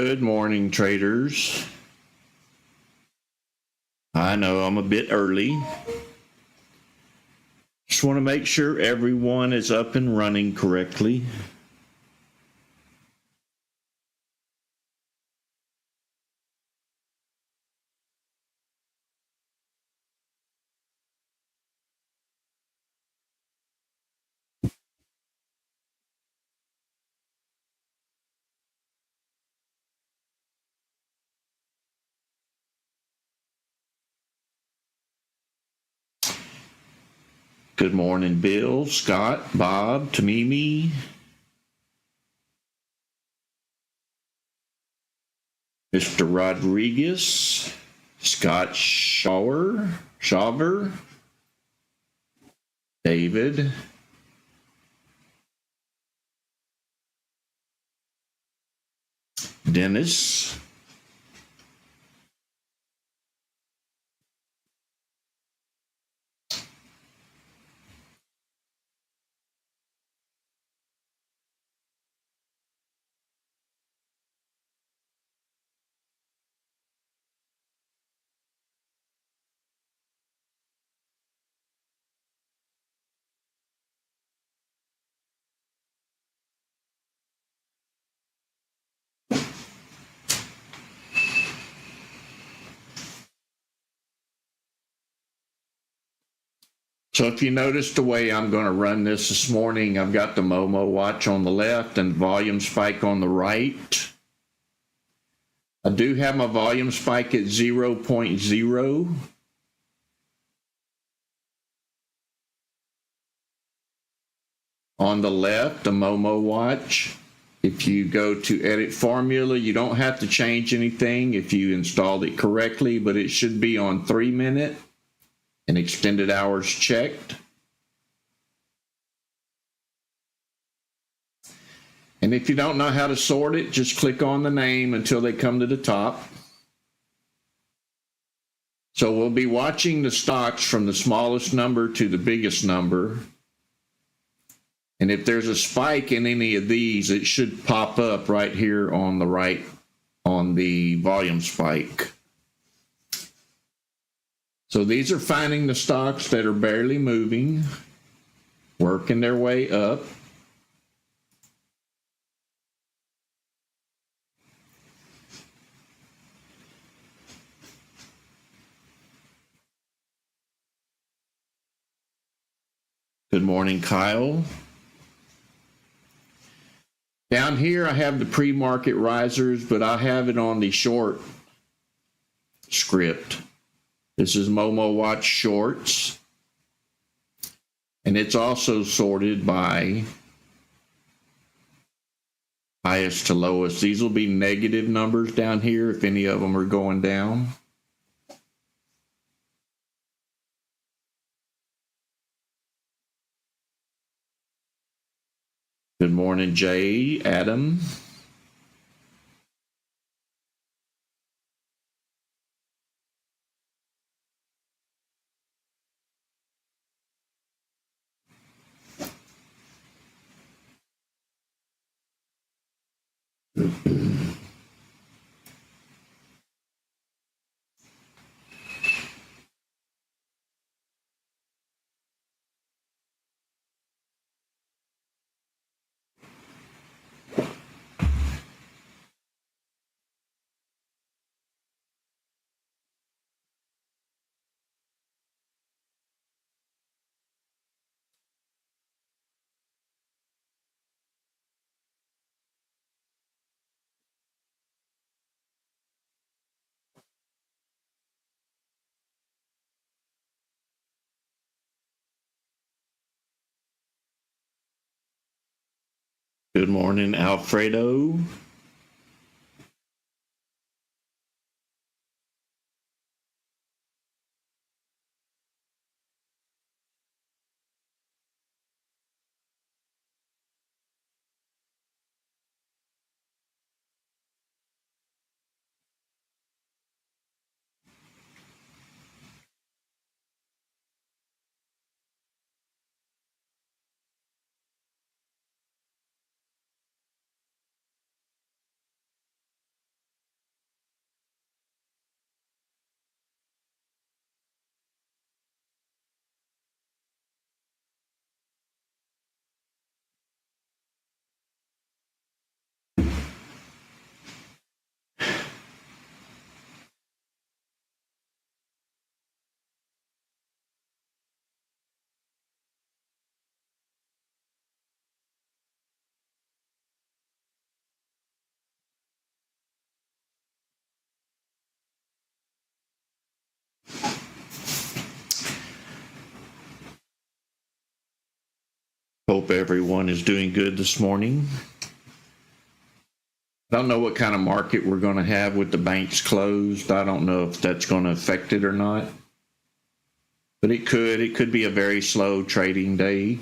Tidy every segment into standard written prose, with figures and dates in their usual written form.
Good morning, traders. I know I'm a bit early. Just want to make sure everyone is up and running correctly. Good morning, Bill, Scott, Bob, Tamimi, Mr. Rodriguez, Scott Shawer, David, Dennis, So if you notice the way I'm going to run this morning, I've got the Momo watch on the left and volume spike on the right. I do have my volume spike at 0.0. On the left, the Momo watch. If you go to edit formula, you don't have to change anything if you installed it correctly, but it should be on 3-minute and extended hours checked. And if you don't know how to sort it, just click on the name until they come to the top. So we'll be watching the stocks from the smallest number to the biggest number. And if there's a spike in any of these, it should pop up right here on the right on the volume spike. So these are finding the stocks that are barely moving, working their way up. Good morning, Kyle. Down here, I have the pre-market risers, but I have it on the short script. This is Momo Watch Shorts. And it's also sorted by highest to lowest. These will be negative numbers down here if any of them are going down. Good morning, Jay, Adam. Good morning, Alfredo. Hope everyone is doing good this morning. I don't know what kind of market we're going to have with the banks closed. I don't know if that's going to affect it or not. But it could. It could be a very slow trading day.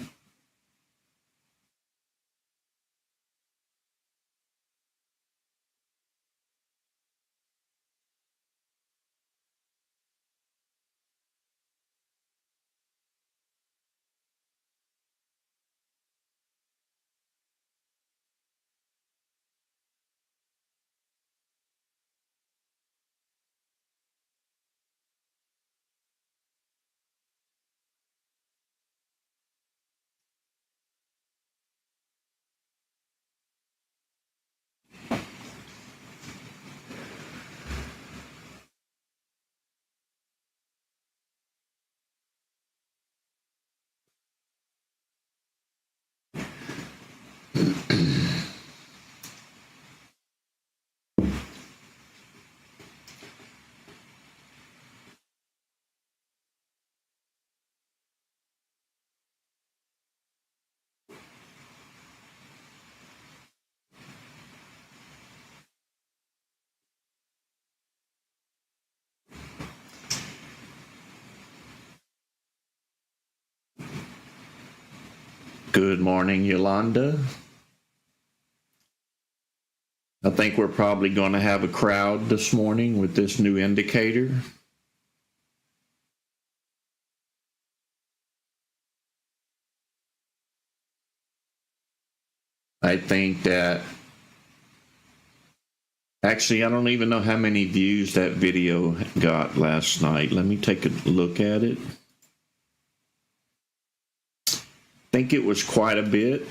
Good morning, Yolanda. I think we're probably going to have a crowd this morning with this new indicator. I think that actually, I don't even know how many views that video got last night. Let me take a look at it. I think it was quite a bit.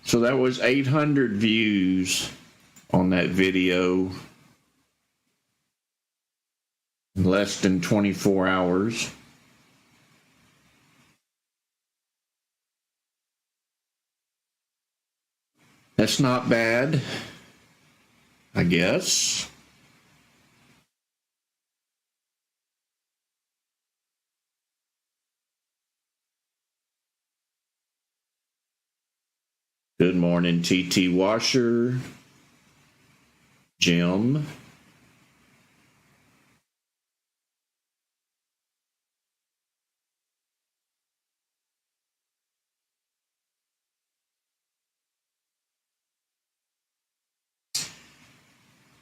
So that was 800 views on that video in less than 24 hours. That's not bad, I guess. Good morning, TT Washer, Jim.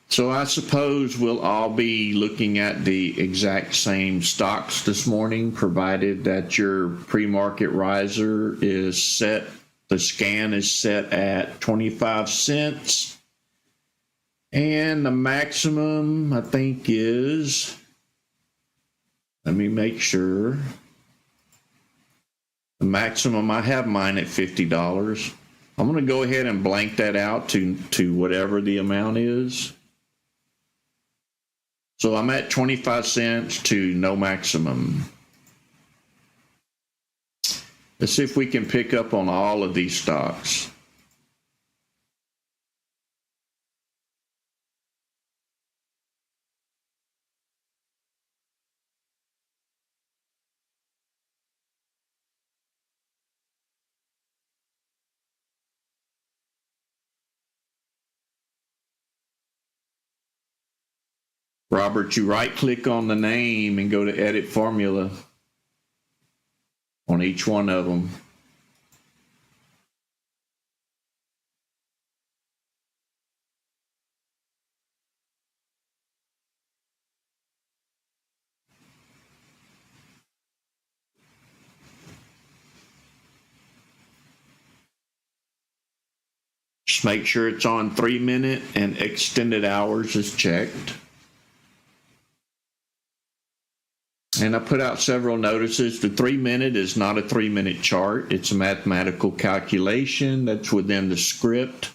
So I suppose we'll all be looking at the exact same stocks this morning, provided that your pre-market riser is set, the scan is set at 25 cents. And the maximum, I think, is, let me make sure. The maximum, I have mine at $50. I'm going to go ahead and blank that out to whatever the amount is. So I'm at 25 cents to no maximum. Let's see if we can pick up on all of these stocks. Robert, you right click on the name and go to edit formula on each one of them. Just make sure it's on 3-minute and extended hours is checked. And I put out several notices. The 3-minute is not a 3-minute chart. It's a mathematical calculation that's within the script.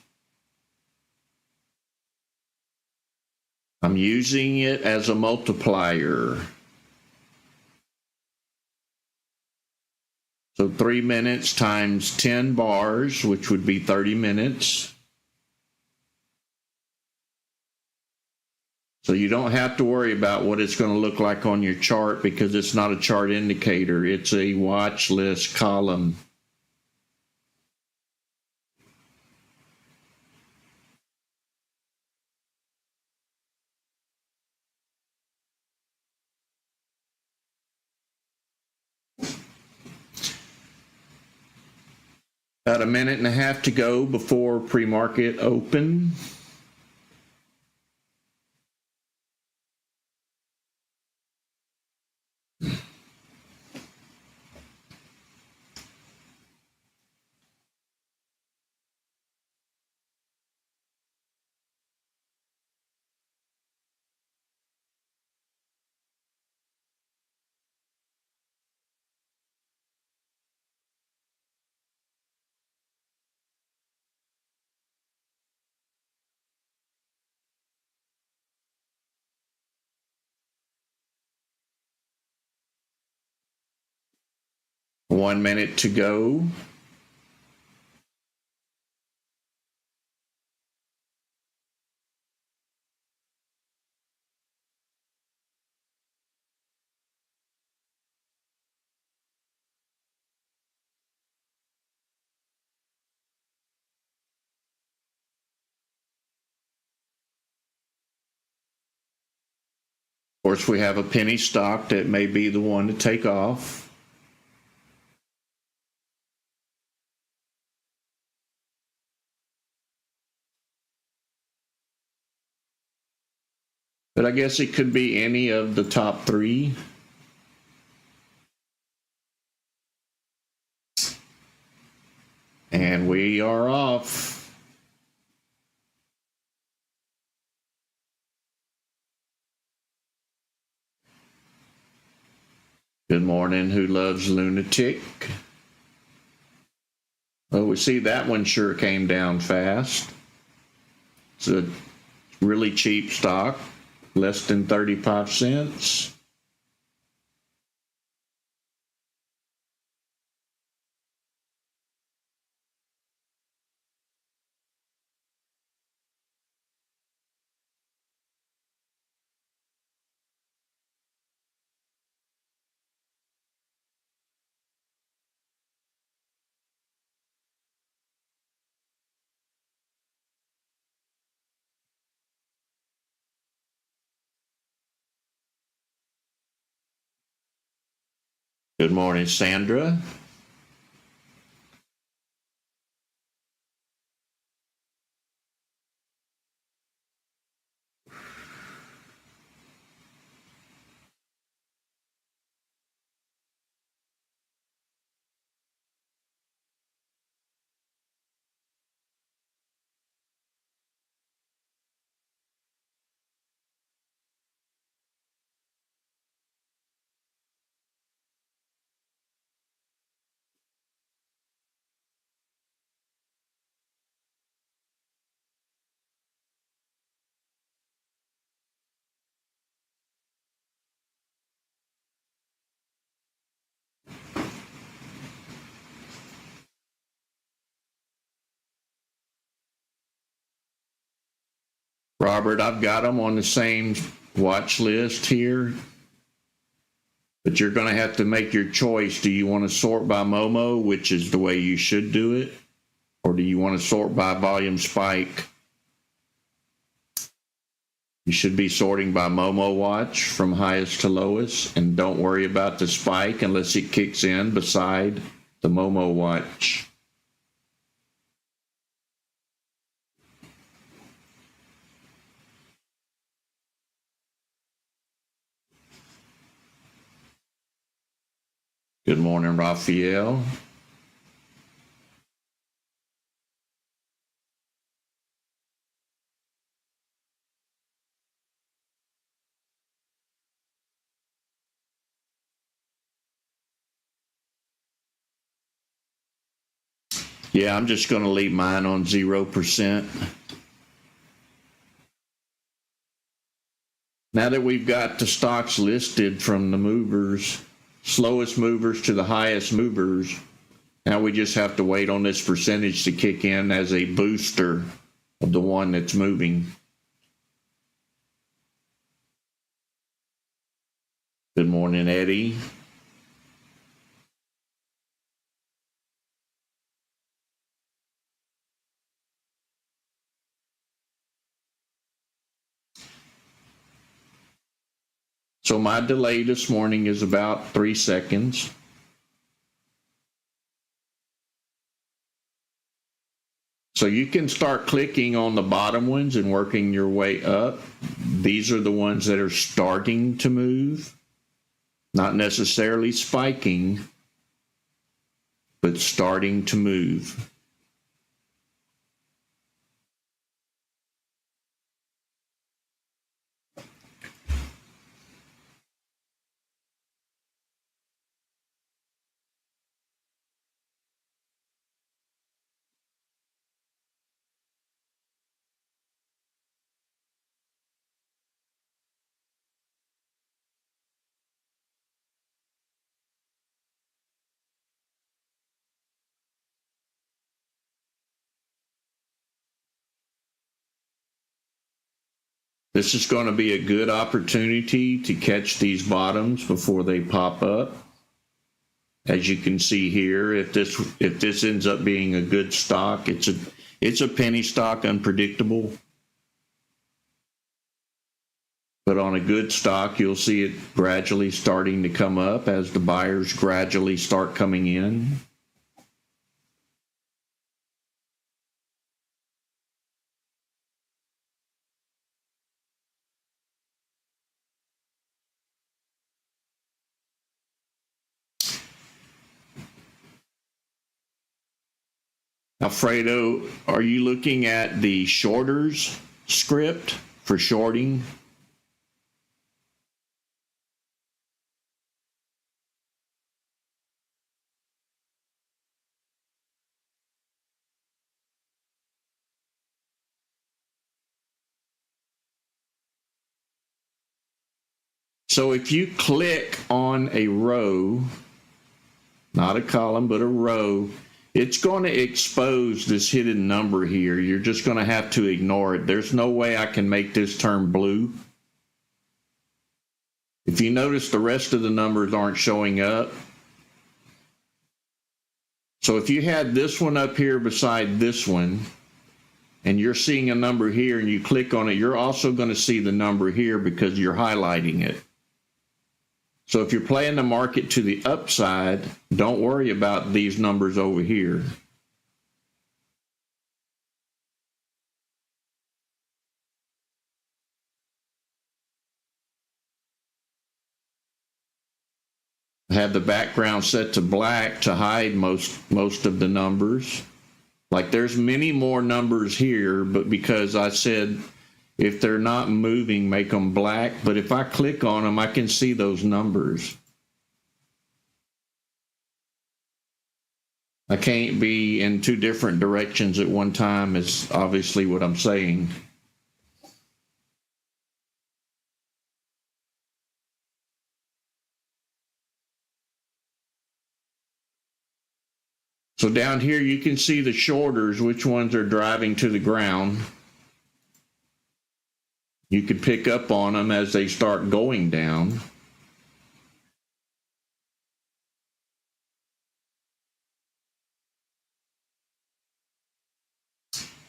I'm using it as a multiplier. So 3 minutes times 10 bars, which would be 30 minutes. So you don't have to worry about what it's going to look like on your chart because it's not a chart indicator. It's a watch list column. About a minute and a half to go before pre-market open. One minute to go. Of course, we have a penny stock that may be the one to take off. But I guess it could be any of the top three. And we are off. Good morning, who loves lunatic? Oh, we see that one sure came down fast. It's a really cheap stock, less than 35 cents. Good morning, Sandra. Robert, I've got them on the same watch list here, but you're going to have to make your choice. Do you want to sort by Momo, which is the way you should do it, or do you want to sort by volume spike? You should be sorting by Momo watch from highest to lowest, and don't worry about the spike unless it kicks in beside the Momo watch. Good morning, Raphael. Yeah, I'm just going to leave mine on 0%. Now that we've got the stocks listed from the movers, slowest movers to the highest movers. Now we just have to wait on this percentage to kick in as a booster of the one that's moving. Good morning, Eddie. So my delay this morning is about 3 seconds. So you can start clicking on the bottom ones and working your way up. These are the ones that are starting to move, not necessarily spiking, but starting to move. This is going to be a good opportunity to catch these bottoms before they pop up. As you can see here, if this ends up being a good stock, it's a penny stock, unpredictable. But on a good stock, you'll see it gradually starting to come up as the buyers gradually start coming in. Alfredo, are you looking at the shorters script for shorting? So if you click on a row, not a column, but a row, it's going to expose this hidden number here. You're just going to have to ignore it. There's no way I can make this turn blue. If you notice, the rest of the numbers aren't showing up. So if you had this one up here beside this one, and you're seeing a number here and you click on it, you're also going to see the number here because you're highlighting it. So if you're playing the market to the upside, don't worry about these numbers over here. I have the background set to black to hide most of the numbers. Like there's many more numbers here, but because I said if they're not moving, make them black. But if I click on them, I can see those numbers. I can't be in two different directions at one time is obviously what I'm saying. So down here, you can see the shorters, which ones are driving to the ground. You could pick up on them as they start going down.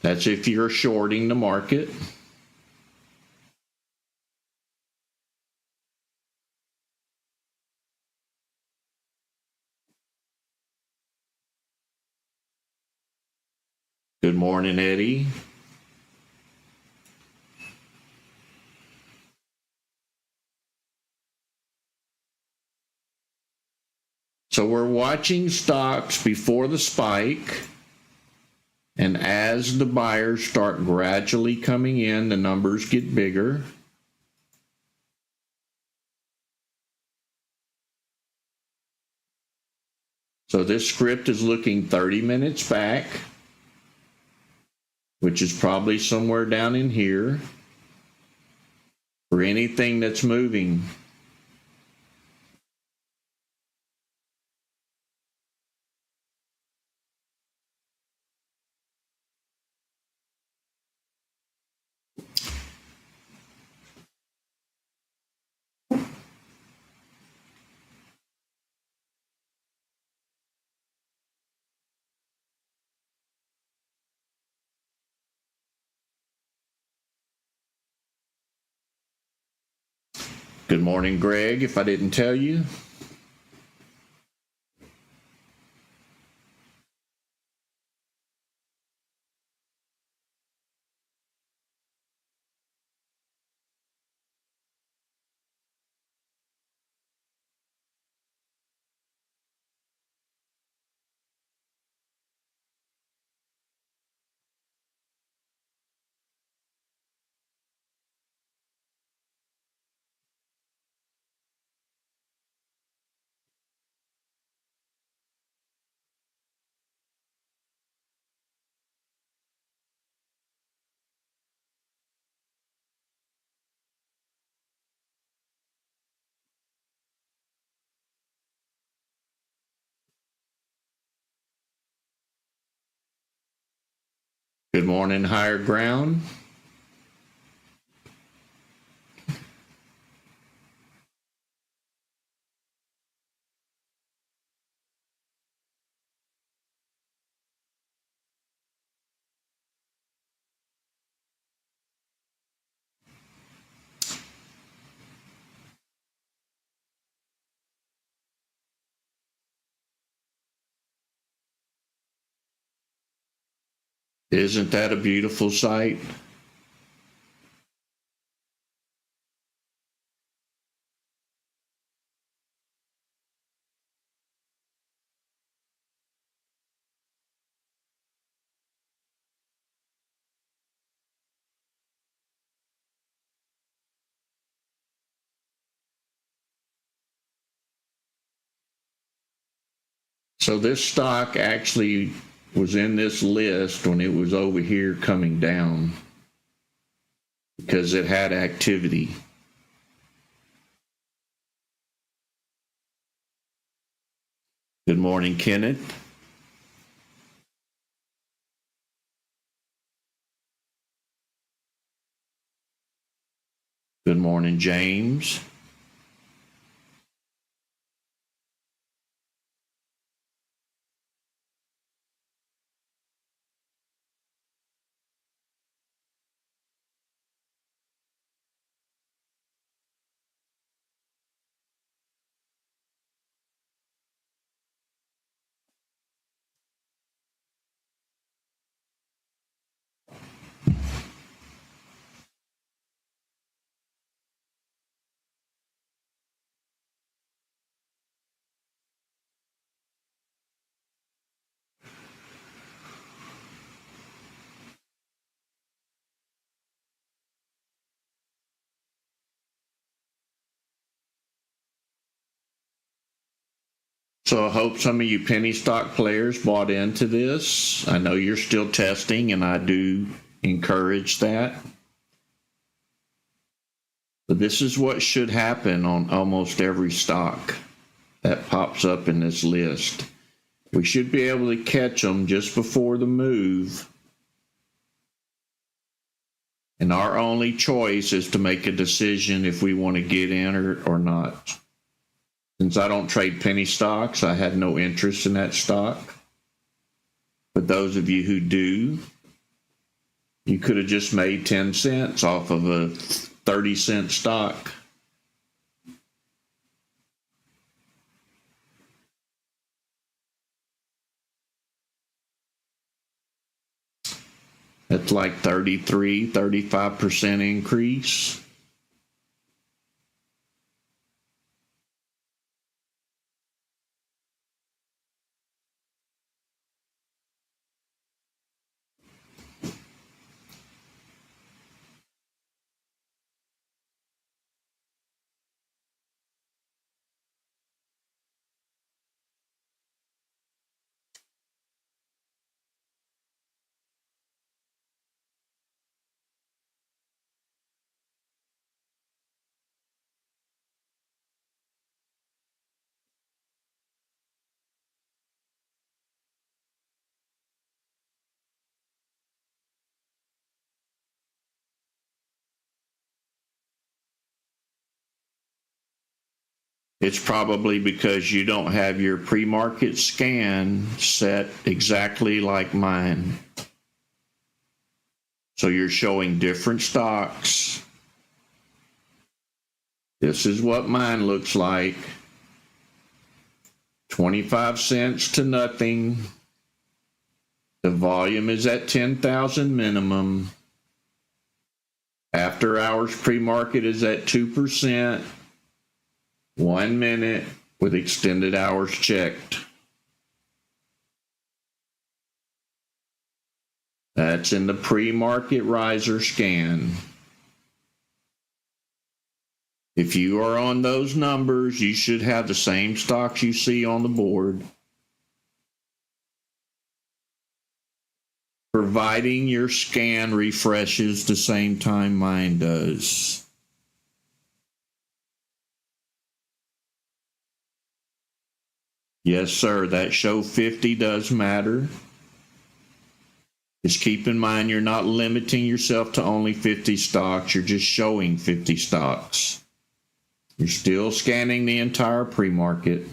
That's if you're shorting the market. Good morning, Eddie. So we're watching stocks before the spike, and as the buyers start gradually coming in, the numbers get bigger. So this script is looking 30 minutes back, which is probably somewhere down in here, for anything that's moving. Good morning, Greg, if I didn't tell you. Good morning, Higher Ground. Isn't that a beautiful sight? So this stock actually was in this list when it was over here coming down because it had activity. Good morning, Kenneth. Good morning, James. So I hope some of you penny stock players bought into this. I know you're still testing, and I do encourage that. But this is what should happen on almost every stock that pops up in this list. We should be able to catch them just before the move. And our only choice is to make a decision if we want to get in or not. Since I don't trade penny stocks, I had no interest in that stock. But those of you who do, you could have just made 10 cents off of a 30-cent stock. That's like 35% increase. It's probably because you don't have your pre-market scan set exactly like mine. So you're showing different stocks This is what mine looks like. 25 cents to nothing. The volume is at 10,000 minimum. After hours pre-market is at 2%. 1 minute with extended hours checked. That's in the pre-market riser scan. If you are on those numbers, you should have the same stocks you see on the board. Providing your scan refreshes the same time mine does. Yes, sir, that show 50 does matter. Just keep in mind you're not limiting yourself to only 50 stocks. You're just showing 50 stocks. You're still scanning the entire pre-market.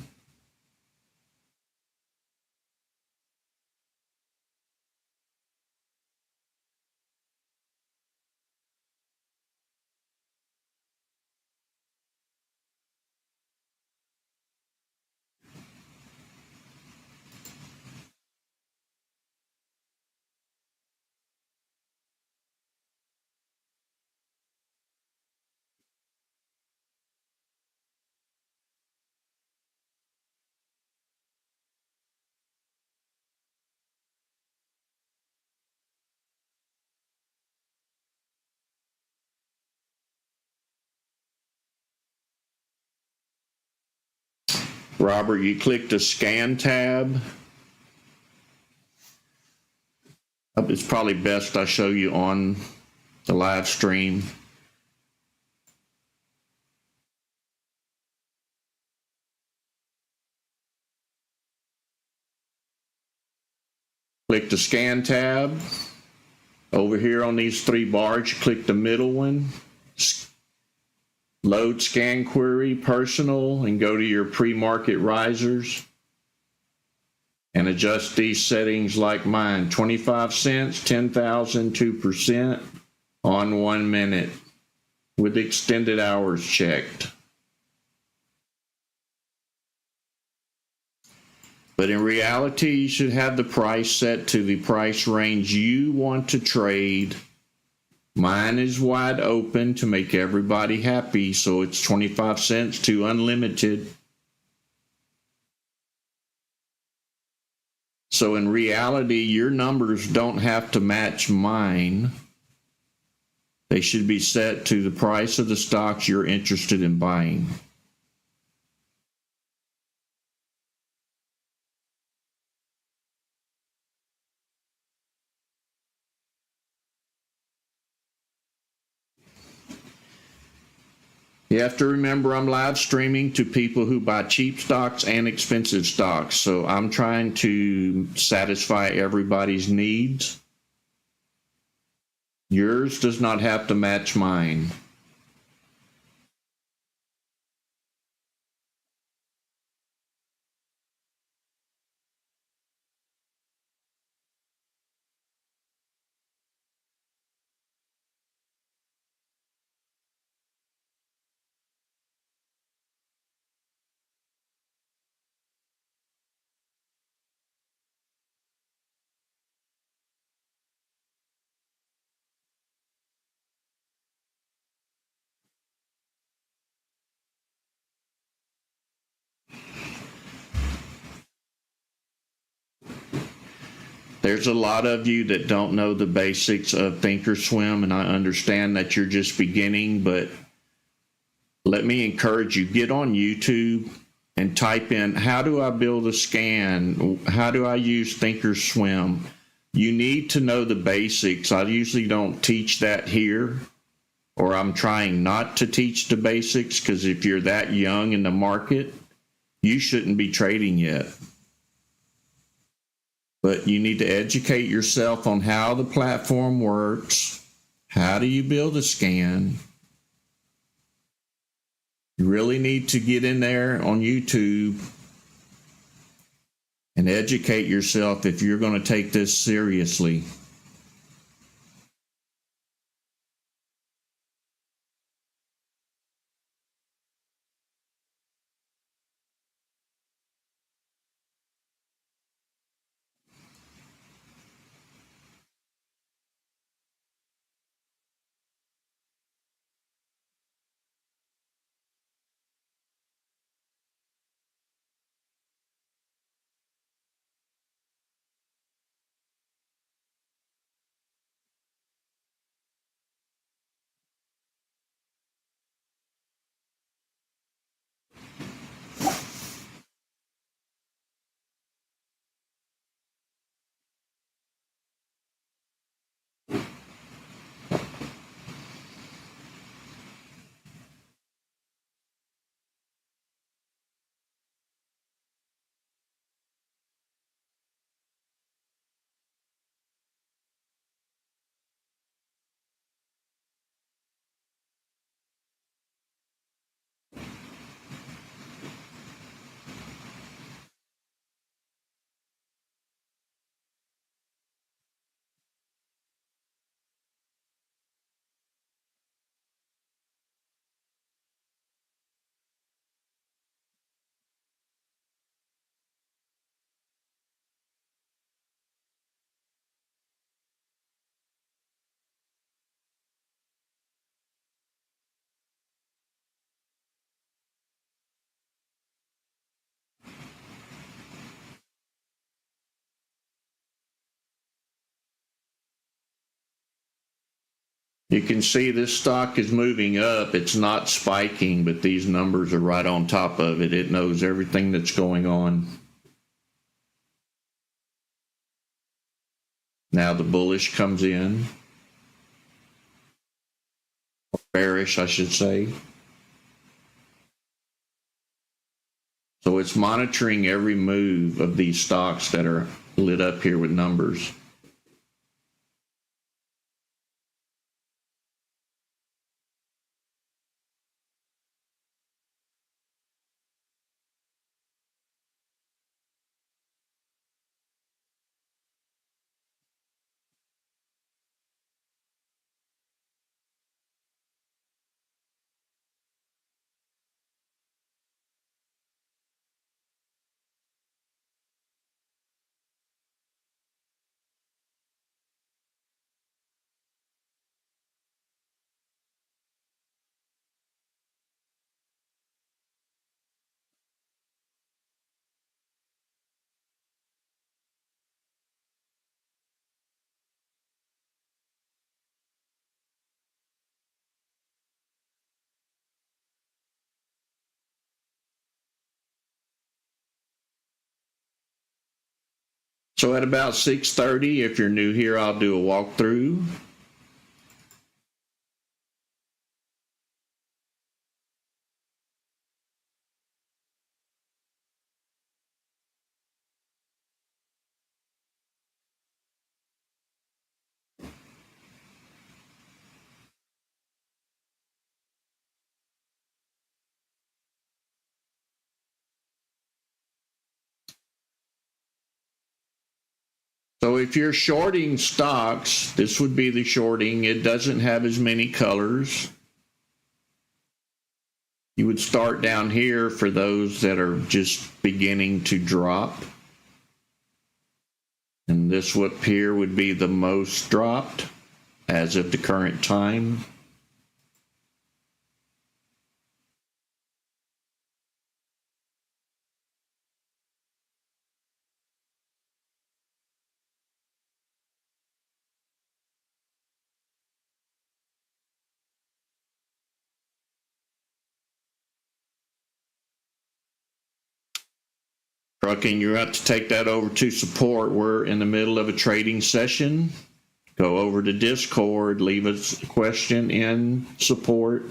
Robert, you click the scan tab. It's probably best I show you on the live stream. Click the scan tab. Over here on these three bars, you click the middle one. Load scan query personal and go to your pre-market risers and adjust these settings like mine. 25 cents, 10,000, 2% on 1 minute with extended hours checked. But in reality, you should have the price set to the price range you want to trade. Mine is wide open to make everybody happy, so it's 25 cents to unlimited. So in reality, your numbers don't have to match mine. They should be set to the price of the stocks you're interested in buying. You have to remember I'm live streaming to people who buy cheap stocks and expensive stocks. So I'm trying to satisfy everybody's needs. Yours does not have to match mine. There's a lot of you that don't know the basics of ThinkorSwim, and I understand that you're just beginning, but let me encourage you, get on YouTube and type in, how do I build a scan? How do I use ThinkorSwim? You need to know the basics. I usually don't teach that here, or I'm trying not to teach the basics, because if you're that young in the market, you shouldn't be trading yet. But you need to educate yourself on how the platform works. How do you build a scan? You really need to get in there on YouTube and educate yourself if you're going to take this seriously. You can see this stock is moving up. It's not spiking, but these numbers are right on top of it. It knows everything that's going on. Now the bullish comes in. Bearish, I should say. So it's monitoring every move of these stocks that are lit up here with numbers. So at about 6:30, if you're new here, I'll do a walkthrough. So if you're shorting stocks, this would be the shorting. It doesn't have as many colors. You would start down here for those that are just beginning to drop. And this up here would be the most dropped as of the current time. Trucking, you're about to take that over to support. We're in the middle of a trading session. Go over to Discord, leave us a question in support.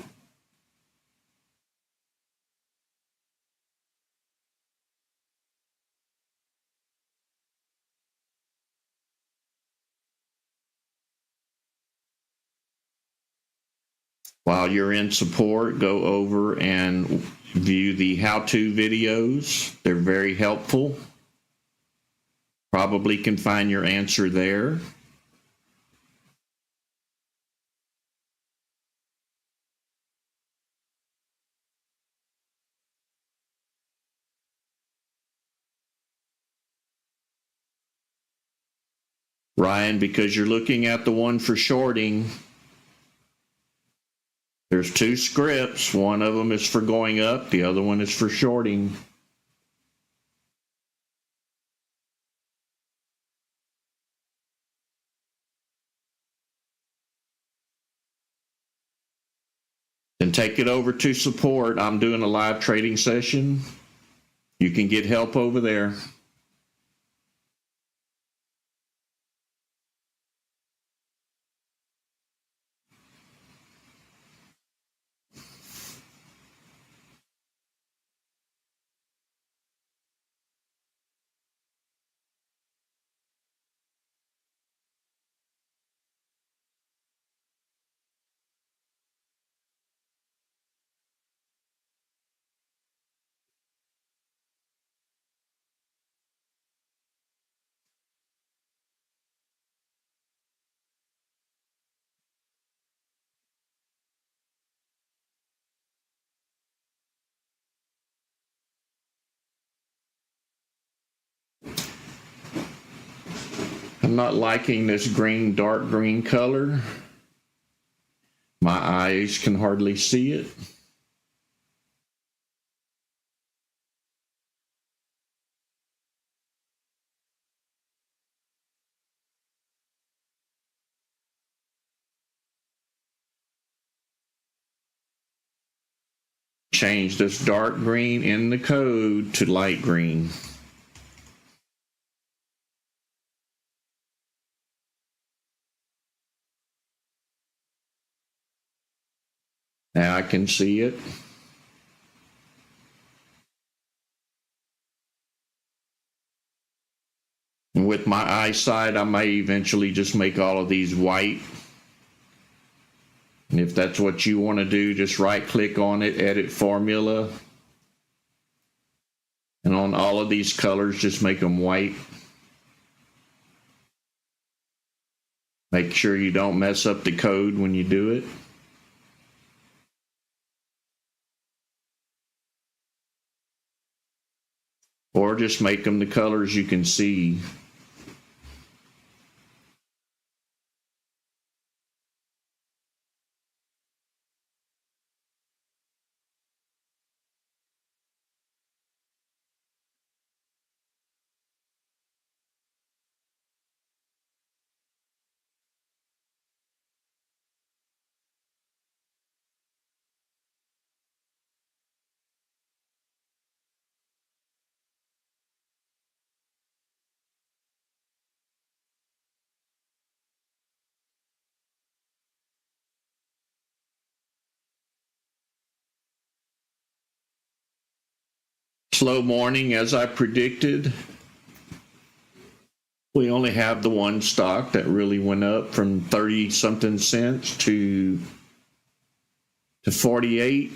While you're in support, go over and view the how-to videos. They're very helpful. Probably can find your answer there. Ryan, because you're looking at the one for shorting, there's two scripts. One of them is for going up, the other one is for shorting. Then take it over to support. I'm doing a live trading session. You can get help over there. I'm not liking this green, dark green color. My eyes can hardly see it. change this dark green in the code to light green. Now I can see it. And with my eyesight, I may eventually just make all of these white. And if that's what you want to do, just right click on it, edit formula. And on all of these colors, just make them white. Make sure you don't mess up the code when you do it. Or just make them the colors you can see. Slow morning, as I predicted. We only have the one stock that really went up from 30 something cents to 48.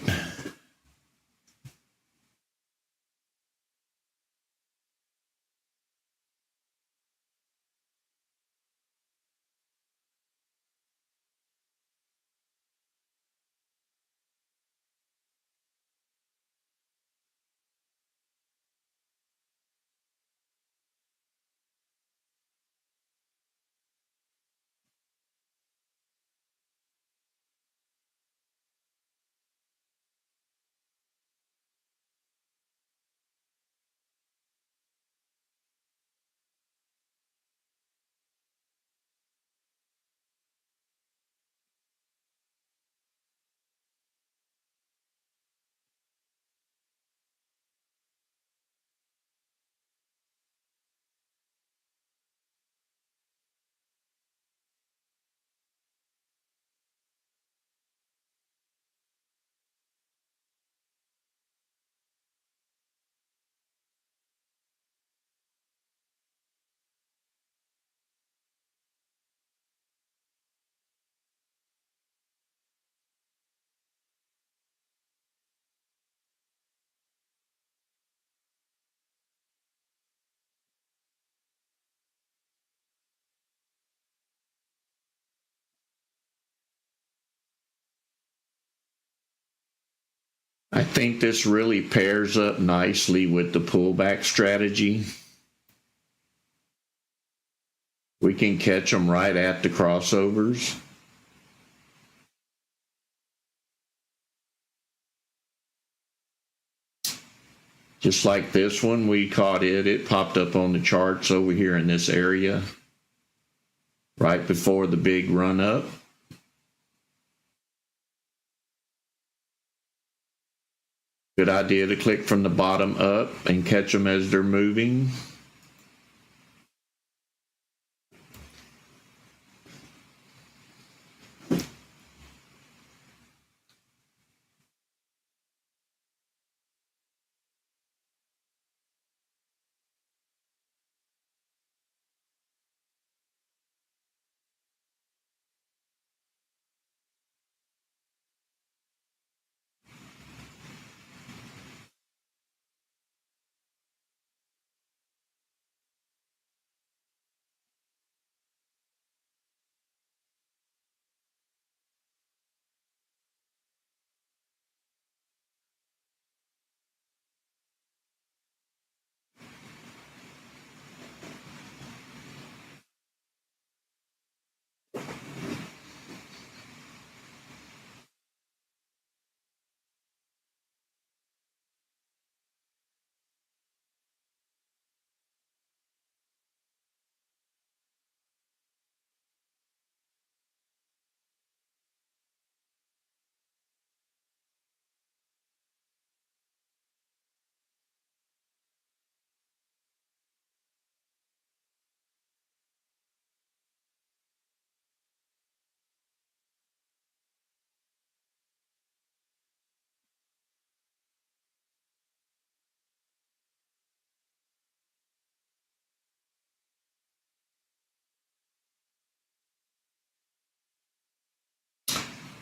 I think this really pairs up nicely with the pullback strategy. We can catch them right at the crossovers. Just like this one, we caught it. It popped up on the charts over here in this area right before the big run up. Good idea to click from the bottom up and catch them as they're moving.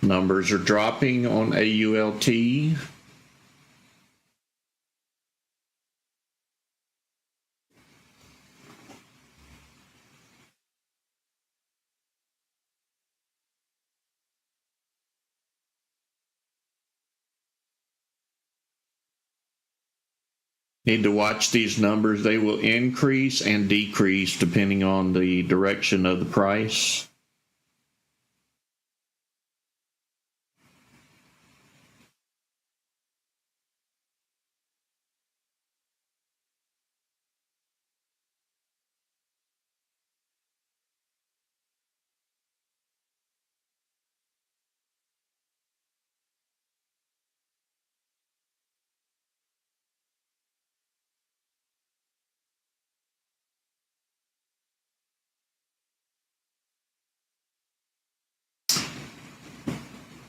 Numbers are dropping on AULT. Need to watch these numbers. They will increase and decrease depending on the direction of the price.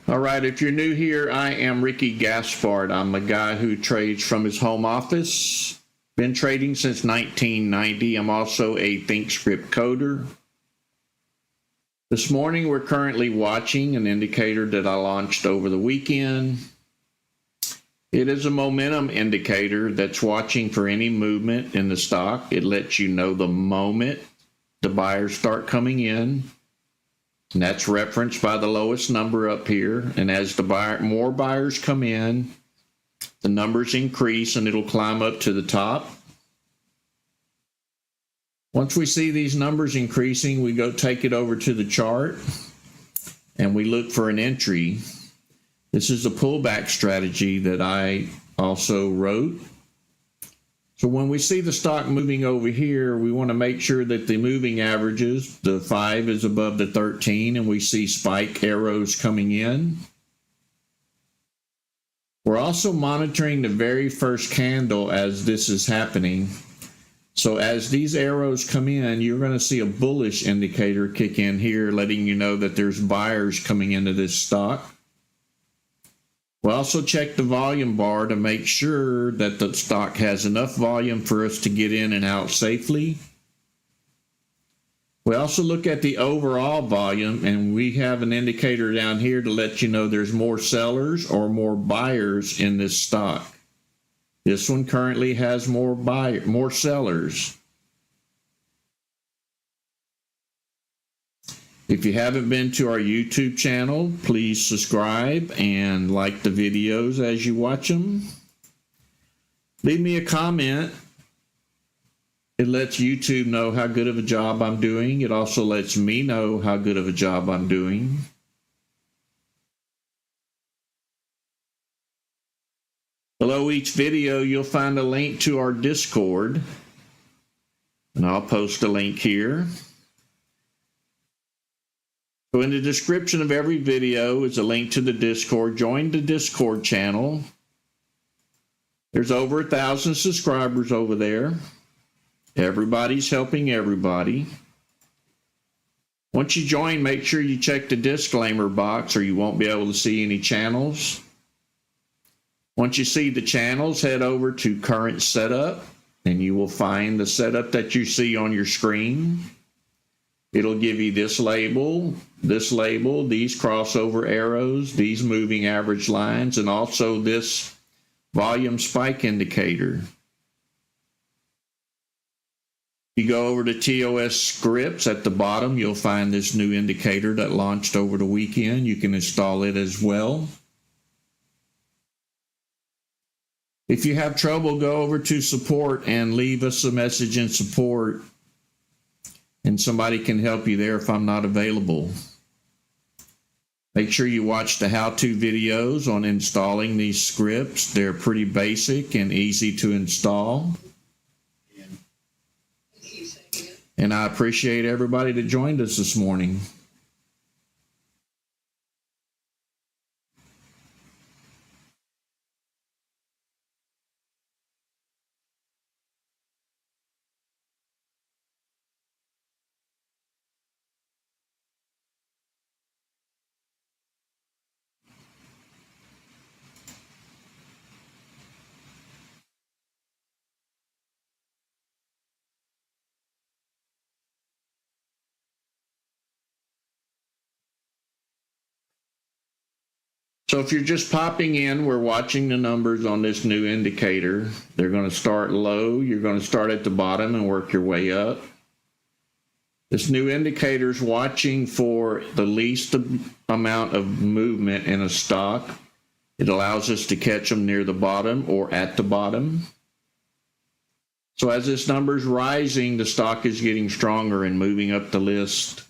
All right, if you're new here, I am Ricky Gaspard. I'm a guy who trades from his home office. Been trading since 1990. I'm also a ThinkorSwim coder. This morning, we're currently watching an indicator that I launched over the weekend. It is a momentum indicator that's watching for any movement in the stock. It lets you know the moment the buyers start coming in. And that's referenced by the lowest number up here. And as more buyers come in, the numbers increase and it'll climb up to the top. Once we see these numbers increasing, we go take it over to the chart and we look for an entry. This is a pullback strategy that I also wrote. So when we see the stock moving over here, we want to make sure that the moving averages, the 5 is above the 13, and we see spike arrows coming in. We're also monitoring the very first candle as this is happening. So as these arrows come in, you're going to see a bullish indicator kick in here, letting you know that there's buyers coming into this stock. We'll also check the volume bar to make sure that the stock has enough volume for us to get in and out safely. We also look at the overall volume, and we have an indicator down here to let you know there's more sellers or more buyers in this stock. This one currently has more sellers. If you haven't been to our YouTube channel, please subscribe and like the videos as you watch them. Leave me a comment. It lets YouTube know how good of a job I'm doing. It also lets me know how good of a job I'm doing. Below each video, you'll find a link to our Discord, and I'll post a link here. So in the description of every video is a link to the Discord. Join the Discord channel. There's over 1,000 subscribers over there. Everybody's helping everybody. Once you join, make sure you check the disclaimer box or you won't be able to see any channels. Once you see the channels, head over to current setup and you will find the setup that you see on your screen. It'll give you this label, these crossover arrows, these moving average lines, and also this volume spike indicator. If you go over to TOS scripts at the bottom, you'll find this new indicator that launched over the weekend. You can install it as well. If you have trouble, go over to support and leave us a message in support, and somebody can help you there if I'm not available. Make sure you watch the how-to videos on installing these scripts. They're pretty basic and easy to install. And I appreciate everybody that joined us this morning. So if you're just popping in, we're watching the numbers on this new indicator. They're going to start low. You're going to start at the bottom and work your way up. This new indicator is watching for the least amount of movement in a stock. It allows us to catch them near the bottom or at the bottom. So as this number is rising, the stock is getting stronger and moving up the list.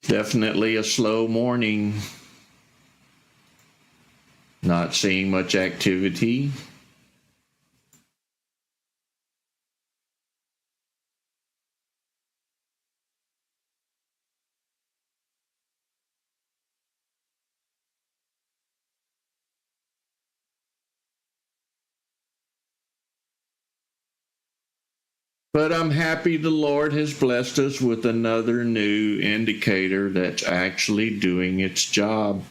Definitely a slow morning. Not seeing much activity. But I'm happy the Lord has blessed us with another new indicator that's actually doing its job.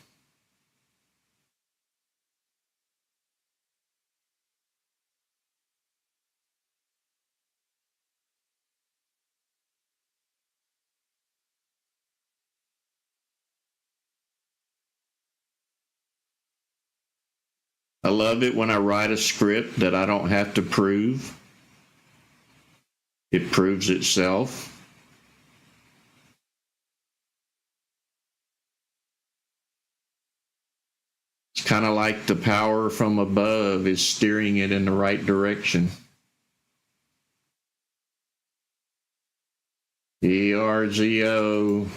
I love it when I write a script that I don't have to prove. It proves itself. It's kind of like the power from above is steering it in the right direction. ERZO.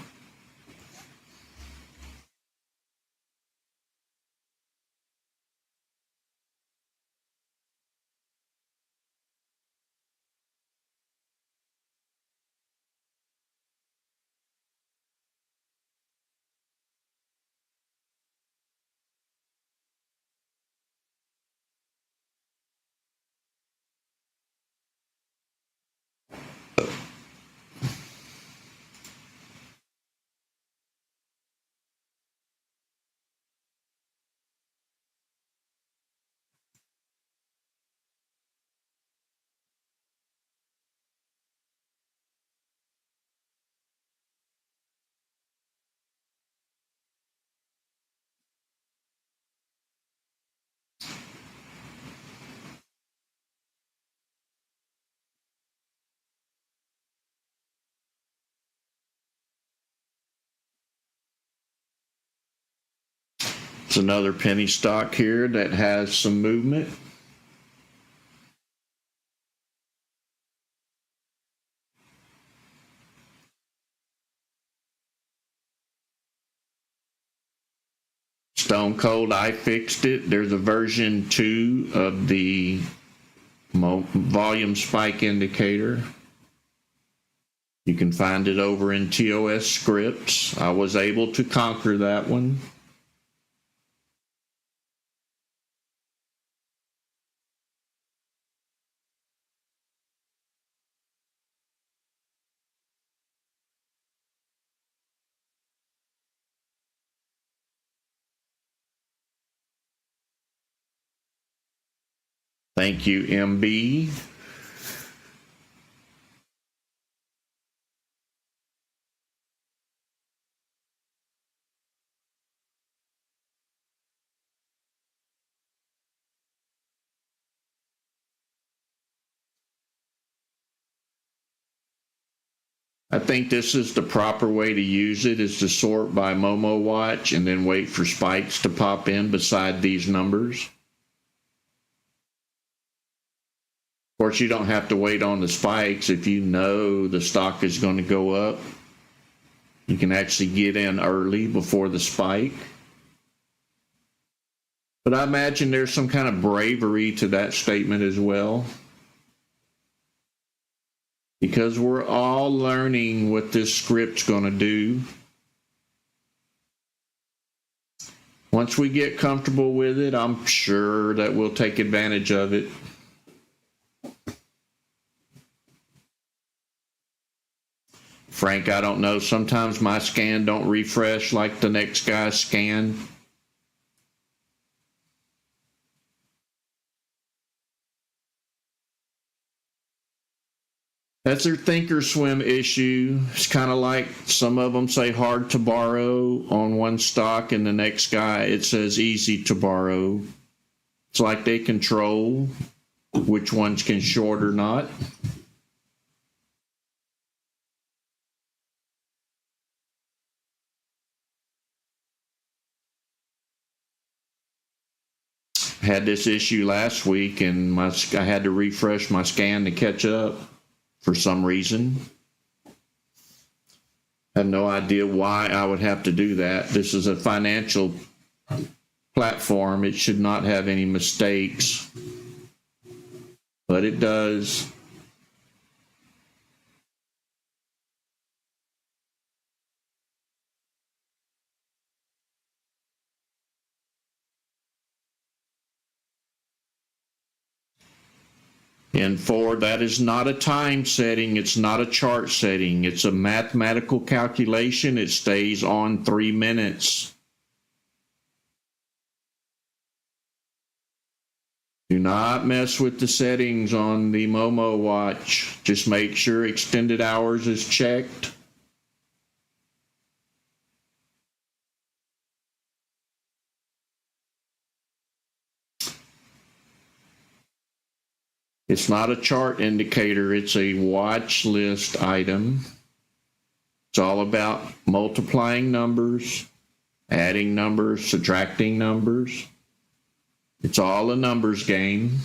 It's another penny stock here that has some movement. Stone Cold, I fixed it. There's a version 2 of the volume spike indicator. You can find it over in TOS scripts. I was able to conquer that one. Thank you, MB. I think this is the proper way to use it, is to sort by Momo Watch and then wait for spikes to pop in beside these numbers. Of course, you don't have to wait on the spikes. If you know the stock is going to go up, you can actually get in early before the spike. But I imagine there's some kind of bravery to that statement as well, because we're all learning what this script's going to do. Once we get comfortable with it, I'm sure that we'll take advantage of it. Frank, I don't know. Sometimes my scan don't refresh like the next guy's scan. That's their ThinkorSwim issue. It's kind of like some of them say hard to borrow on one stock, and the next guy it says easy to borrow. It's like they control which ones can short or not. Had this issue last week, and I had to refresh my scan to catch up for some reason. I have no idea why I would have to do that. This is a financial platform. It should not have any mistakes, but it does. And four, that is not a time setting. It's not a chart setting. It's a mathematical calculation. It stays on 3 minutes. Do not mess with the settings on the Momo watch. Just make sure extended hours is checked. It's not a chart indicator. It's a watch list item. It's all about multiplying numbers, adding numbers, subtracting numbers. It's all a numbers game.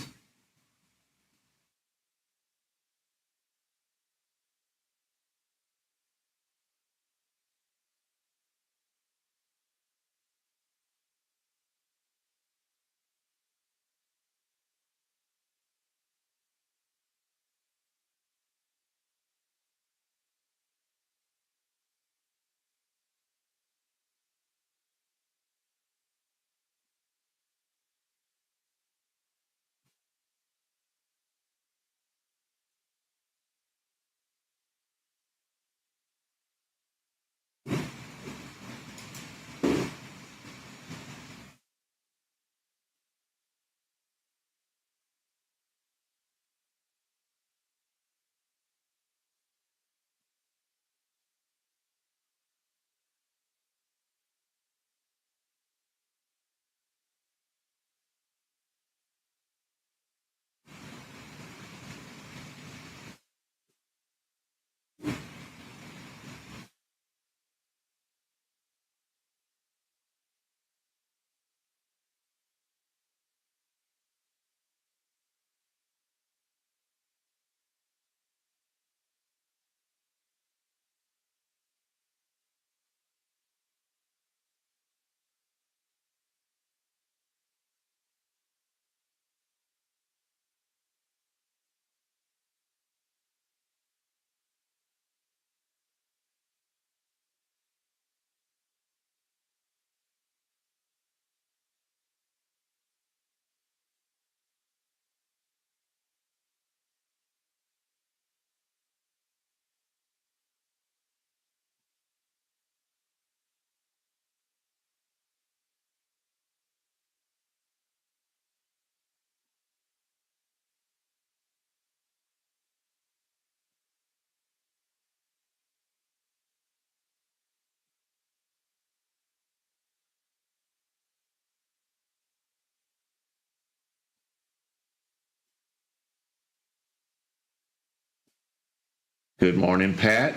Good morning, Pat.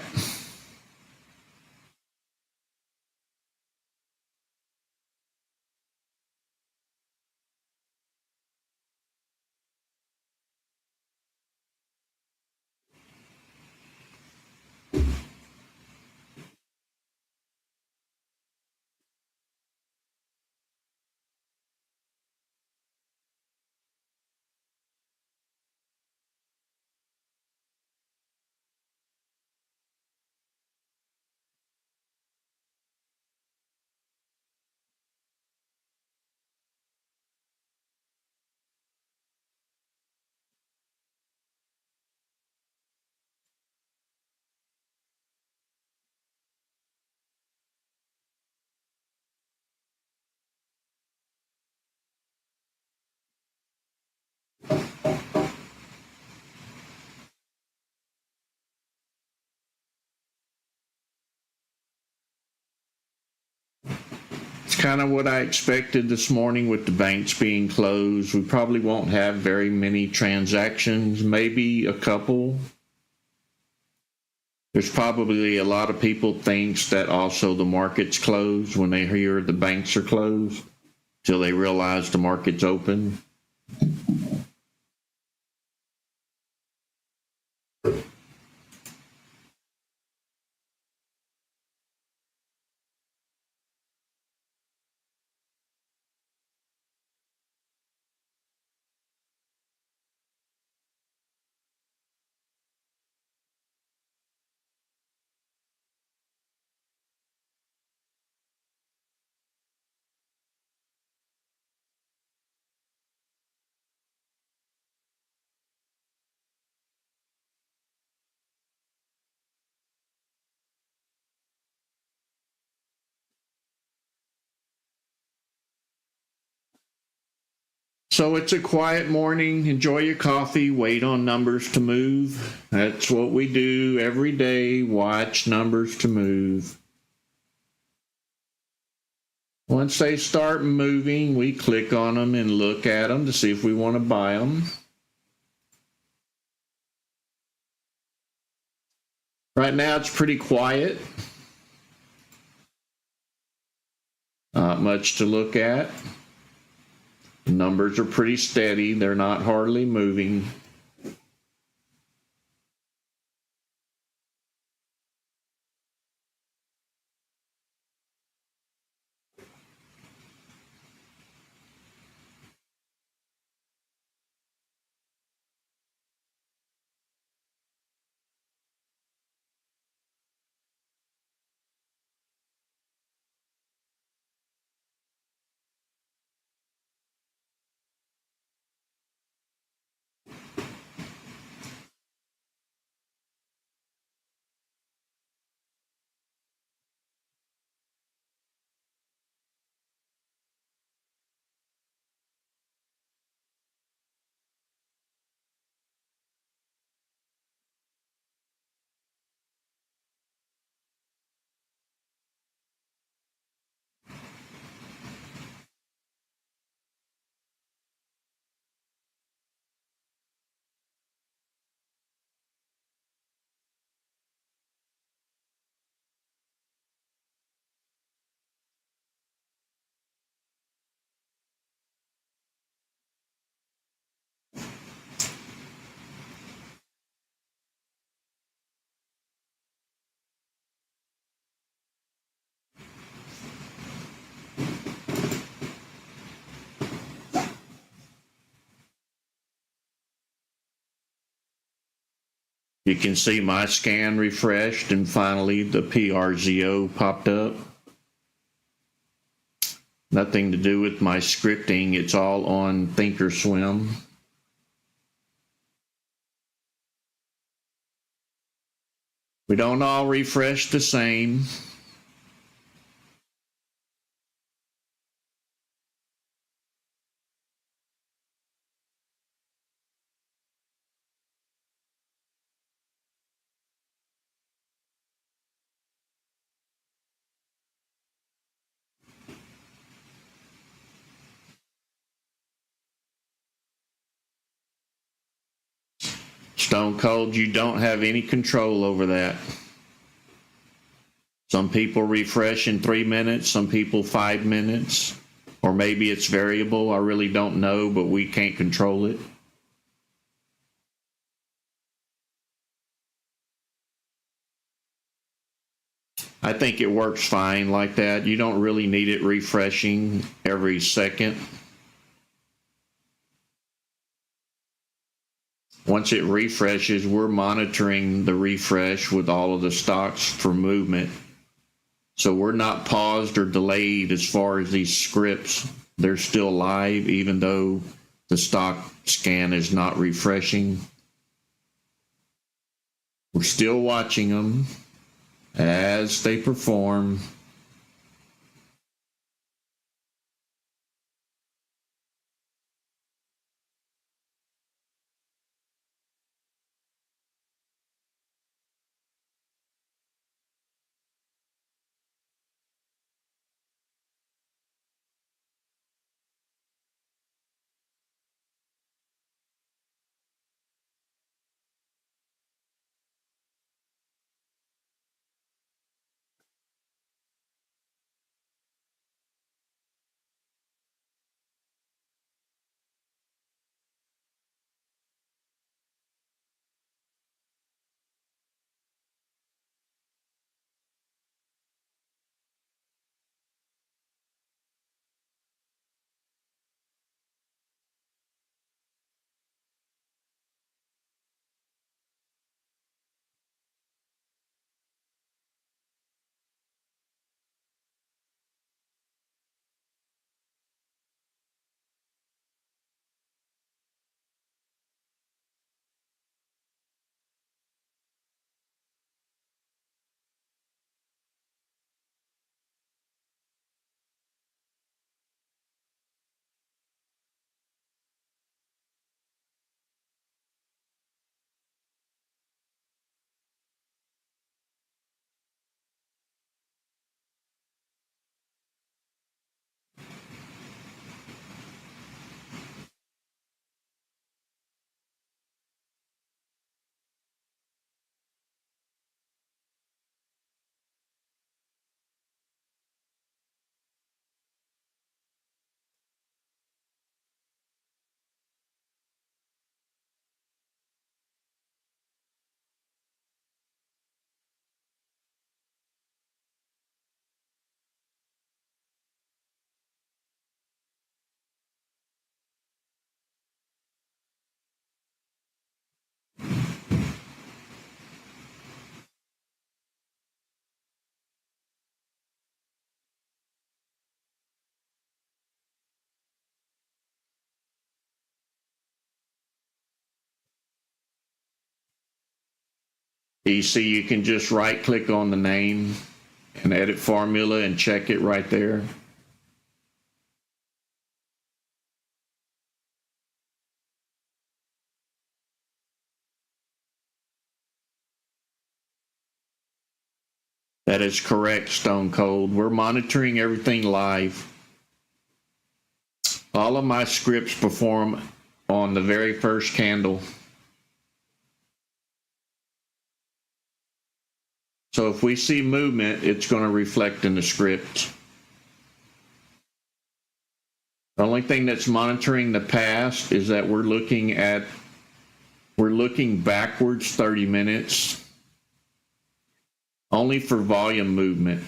It's kind of what I expected this morning with the banks being closed. We probably won't have very many transactions, maybe a couple. There's probably a lot of people thinks that also the market's closed when they hear the banks are closed till they realize the market's open. So it's a quiet morning. Enjoy your coffee. Wait on numbers to move. That's what we do every day. Watch numbers to move. Once they start moving, we click on them and look at them to see if we want to buy them. Right now, it's pretty quiet. Not much to look at. Numbers are pretty steady. They're not hardly moving. You can see my scan refreshed and finally the PRZO popped up. Nothing to do with my scripting. It's all on ThinkorSwim. We don't all refresh the same. Stone Cold, you don't have any control over that. Some people refresh in 3 minutes, some people 5 minutes, or maybe it's variable. I really don't know, but we can't control it. I think it works fine like that. You don't really need it refreshing every second. Once it refreshes, we're monitoring the refresh with all of the stocks for movement. So we're not paused or delayed as far as these scripts. They're still live, even though the stock scan is not refreshing. We're still watching them as they perform. You see, you can just right click on the name and edit formula and check it right there. That is correct, Stone Cold. We're monitoring everything live. All of my scripts perform on the very first candle. So if we see movement, it's going to reflect in the script. The only thing that's monitoring the past is that we're looking backwards 30 minutes, only for volume movement.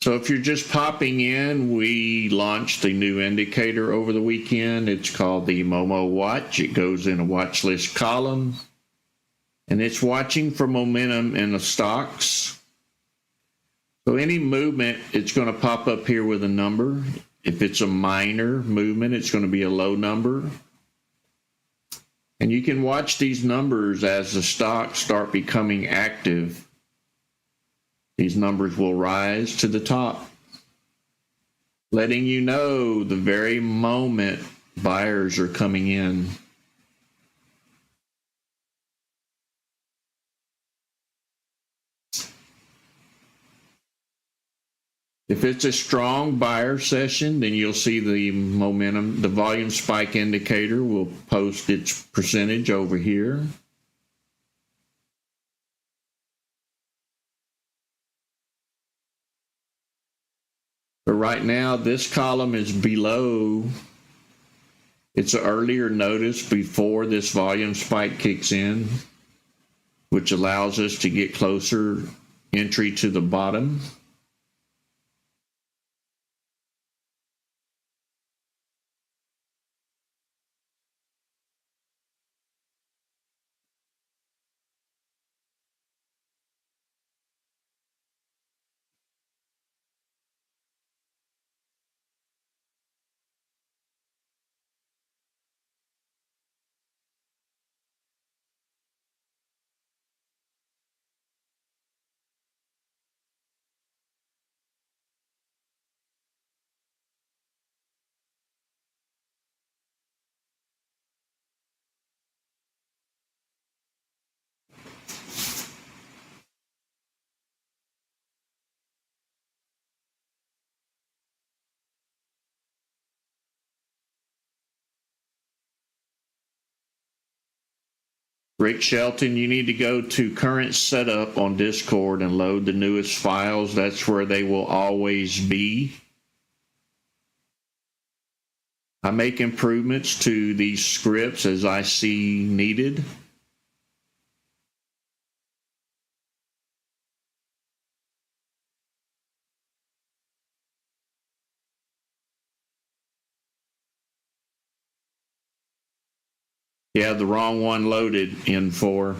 So if you're just popping in, we launched a new indicator over the weekend. It's called the Momo Watch. It goes in a watch list column, and it's watching for momentum in the stocks. So any movement, it's going to pop up here with a number. If it's a minor movement, it's going to be a low number. And you can watch these numbers as the stocks start becoming active. These numbers will rise to the top, letting you know the very moment buyers are coming in. If it's a strong buyer session, then you'll see the momentum, the volume spike indicator will post its percentage over here. But right now, this column is below. It's an earlier notice before this volume spike kicks in, which allows us to get closer entry to the bottom. Rick Shelton, you need to go to current setup on Discord and load the newest files. That's where they will always be. I make improvements to these scripts as I see needed. Yeah, the wrong one loaded in 4.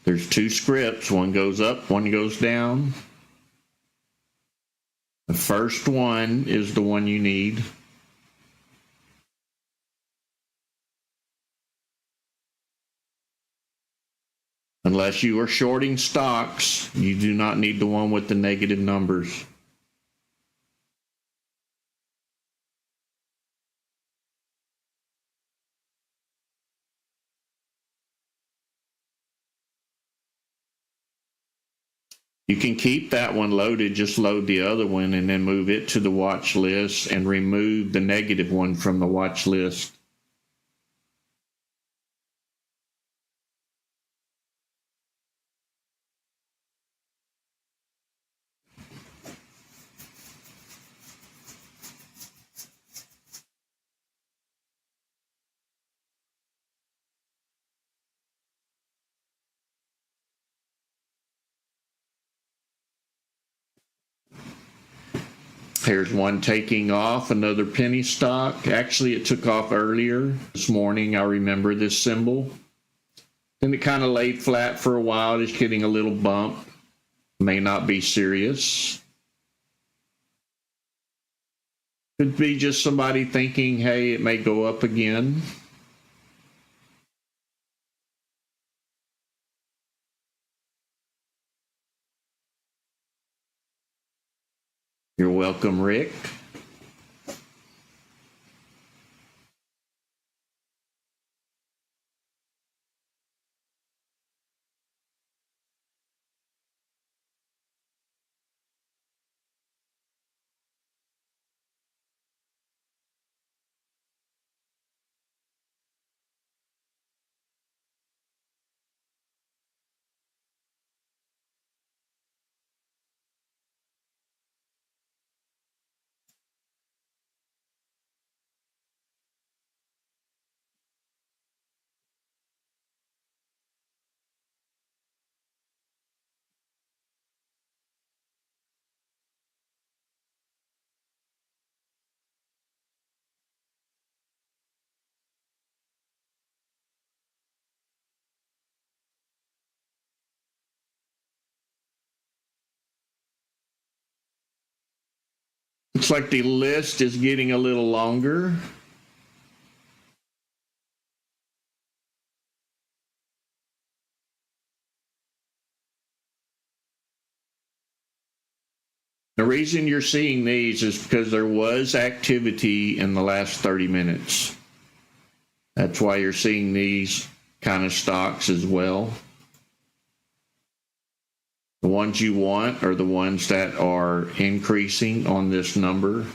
There's 2 scripts. One goes up, one goes down. The first one is the one you need. Unless you are shorting stocks, you do not need the one with the negative numbers. You can keep that one loaded, just load the other one and then move it to the watch list and remove the negative one from the watch list. Here's one taking off, another penny stock. Actually, it took off earlier this morning. I remember this symbol. Then it kind of laid flat for a while, just getting a little bump. May not be serious. Could be just somebody thinking, hey, it may go up again. You're welcome, Rick. Looks like the list is getting a little longer. The reason you're seeing these is because there was activity in the last 30 minutes. That's why you're seeing these kind of stocks as well. The ones you want are the ones that are increasing on this number.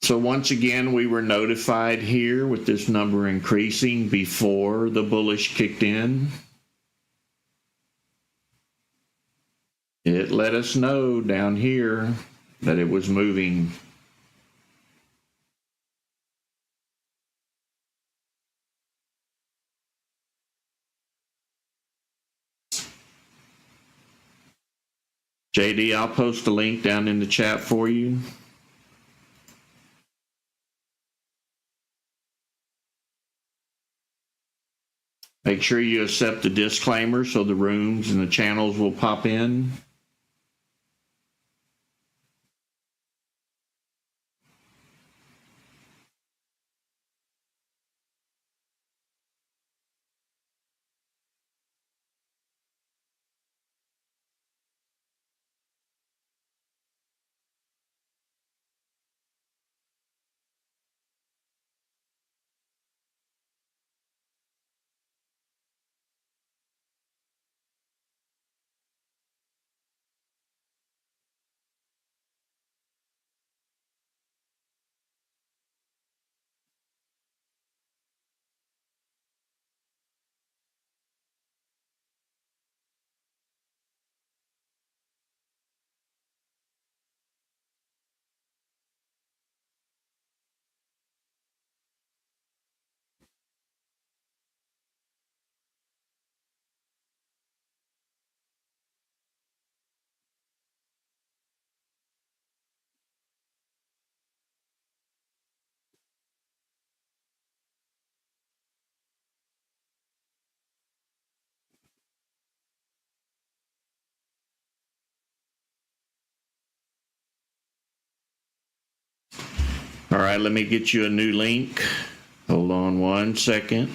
So once again, we were notified here with this number increasing before the bullish kicked in. It let us know down here that it was moving. JD, I'll post a link down in the chat for you. Make sure you accept the disclaimer so the rooms and the channels will pop in. All right, let me get you a new link. Hold on one second.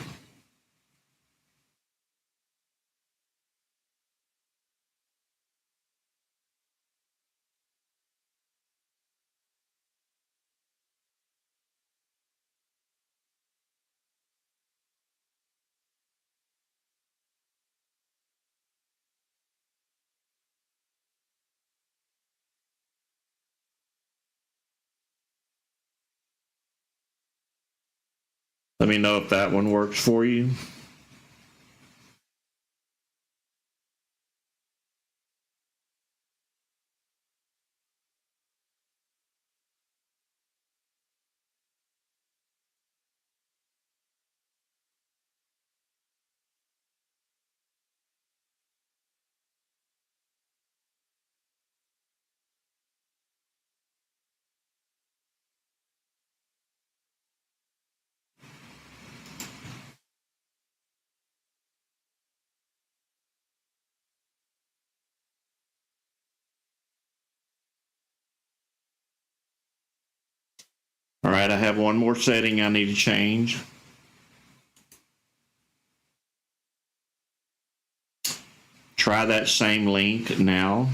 Let me know if that one works for you. All right, I have one more setting I need to change. Try that same link now.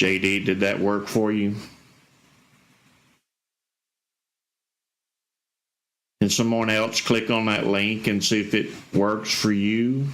JD, did that work for you? Can someone else click on that link and see if it works for you?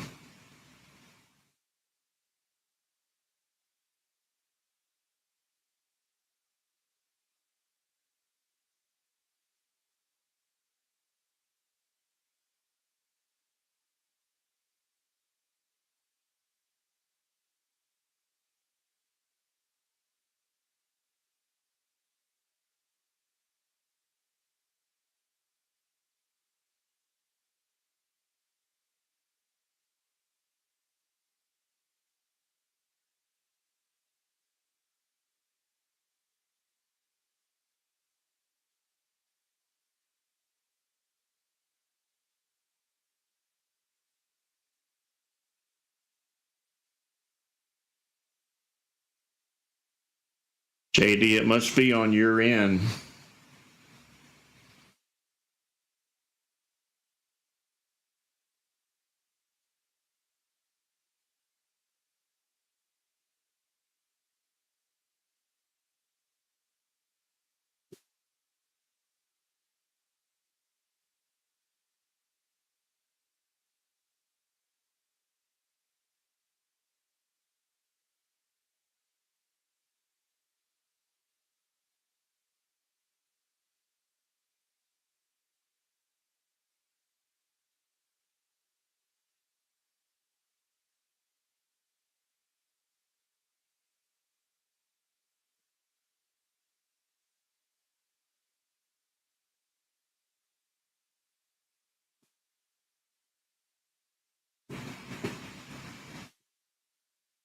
JD, it must be on your end.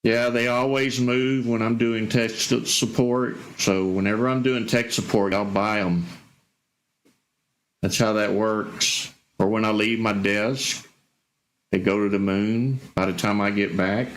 Yeah, they always move when I'm doing tech support. So whenever I'm doing tech support, I'll buy them. That's how that works. Or when I leave my desk, they go to the moon by the time I get back.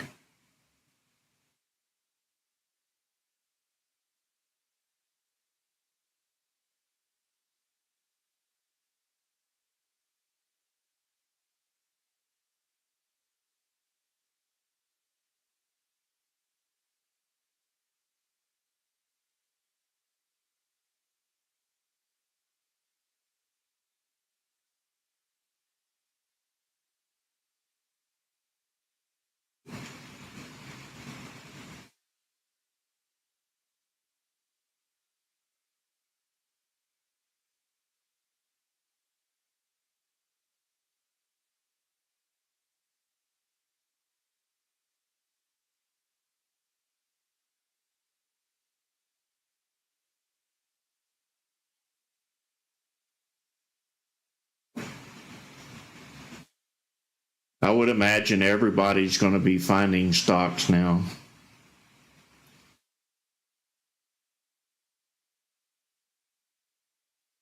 I would imagine everybody's going to be finding stocks now.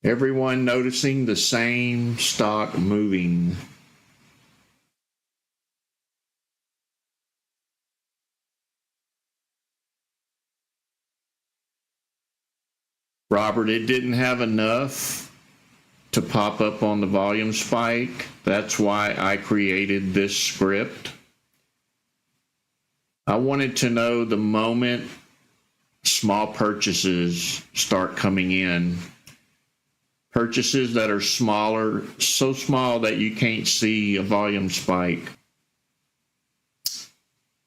Everyone noticing the same stock moving. Robert, it didn't have enough to pop up on the volume spike. That's why I created this script. I wanted to know the moment small purchases start coming in. Purchases that are smaller, so small that you can't see a volume spike.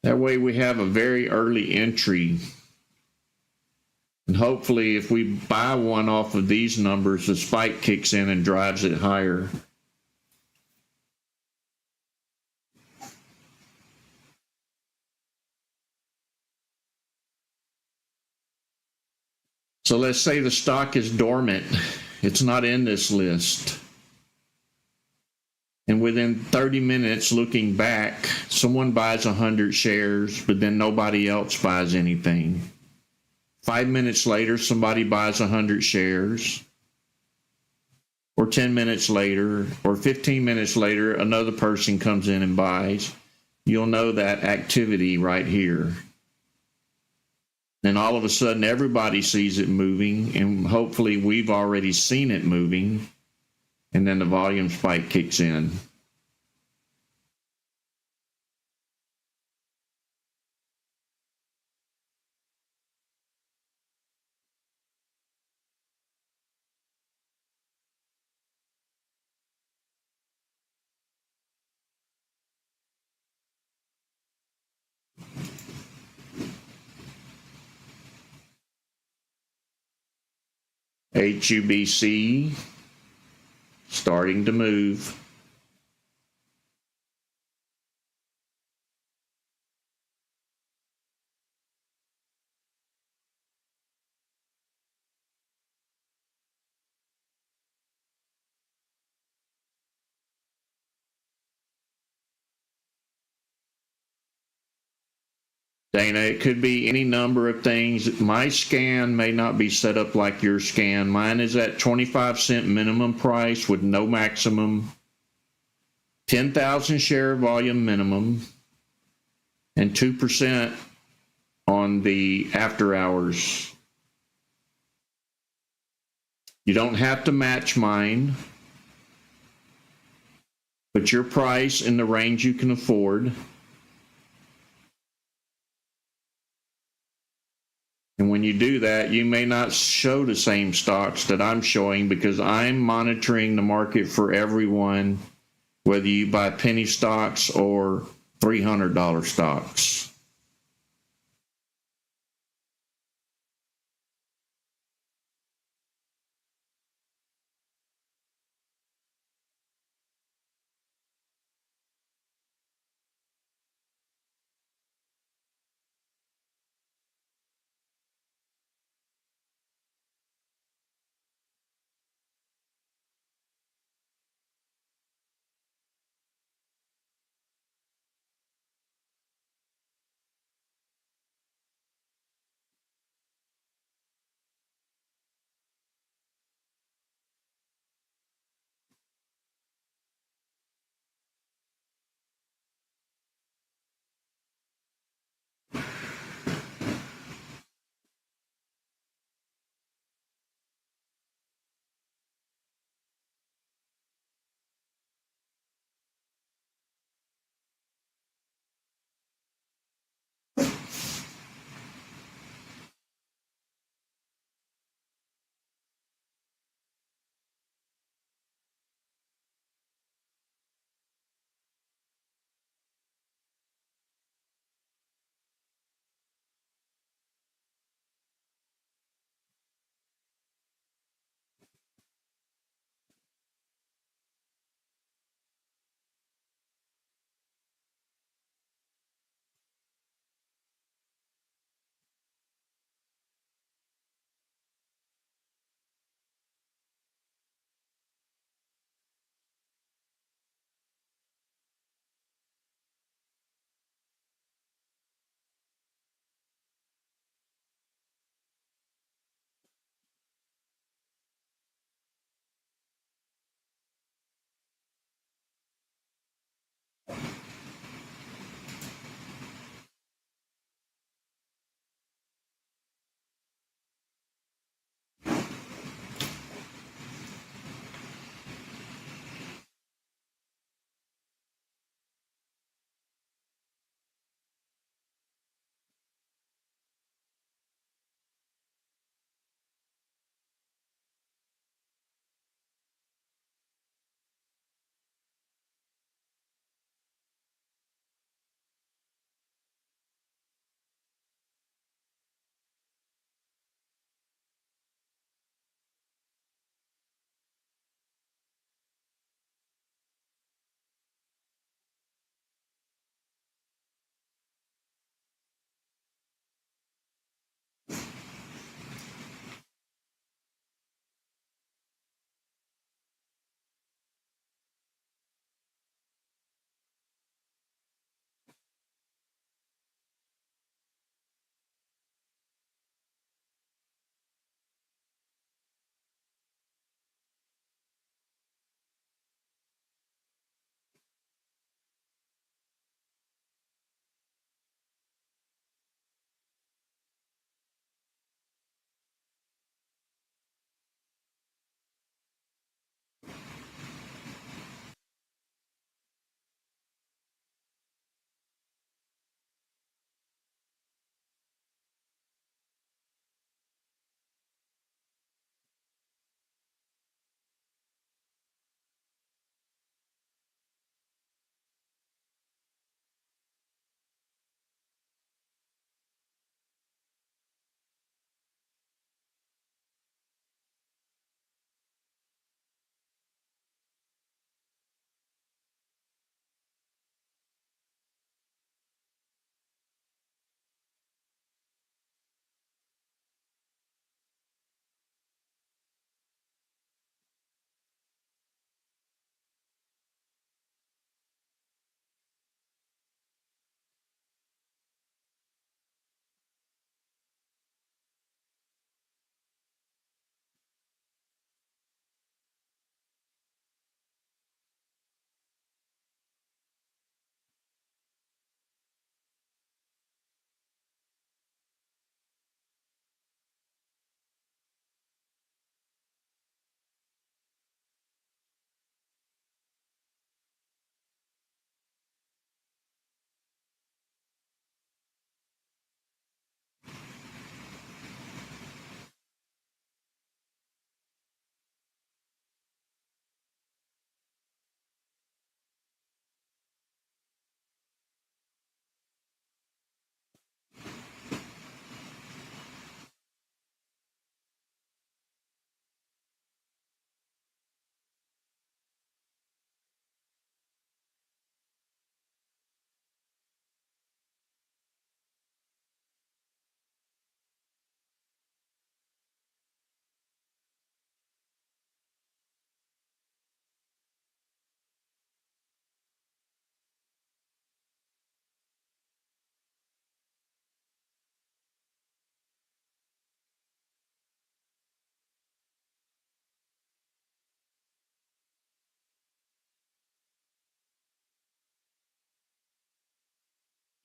That way we have a very early entry. And hopefully if we buy one off of these numbers, the spike kicks in and drives it higher. So let's say the stock is dormant. It's not in this list. And within 30 minutes, looking back, someone buys 100 shares, but then nobody else buys anything. 5 minutes later, somebody buys 100 shares. Or 10 minutes later, or 15 minutes later, another person comes in and buys. You'll know that activity right here. Then all of a sudden, everybody sees it moving, and hopefully we've already seen it moving, and then the volume spike kicks in. HUBC starting to move. Dana, it could be any number of things. My scan may not be set up like your scan. Mine is at 25-cent minimum price with no maximum, 10,000 share volume minimum, and 2% on the after hours. You don't have to match mine. Put your price in the range you can afford. And when you do that, you may not show the same stocks that I'm showing because I'm monitoring the market for everyone, whether you buy penny stocks or $300 stocks.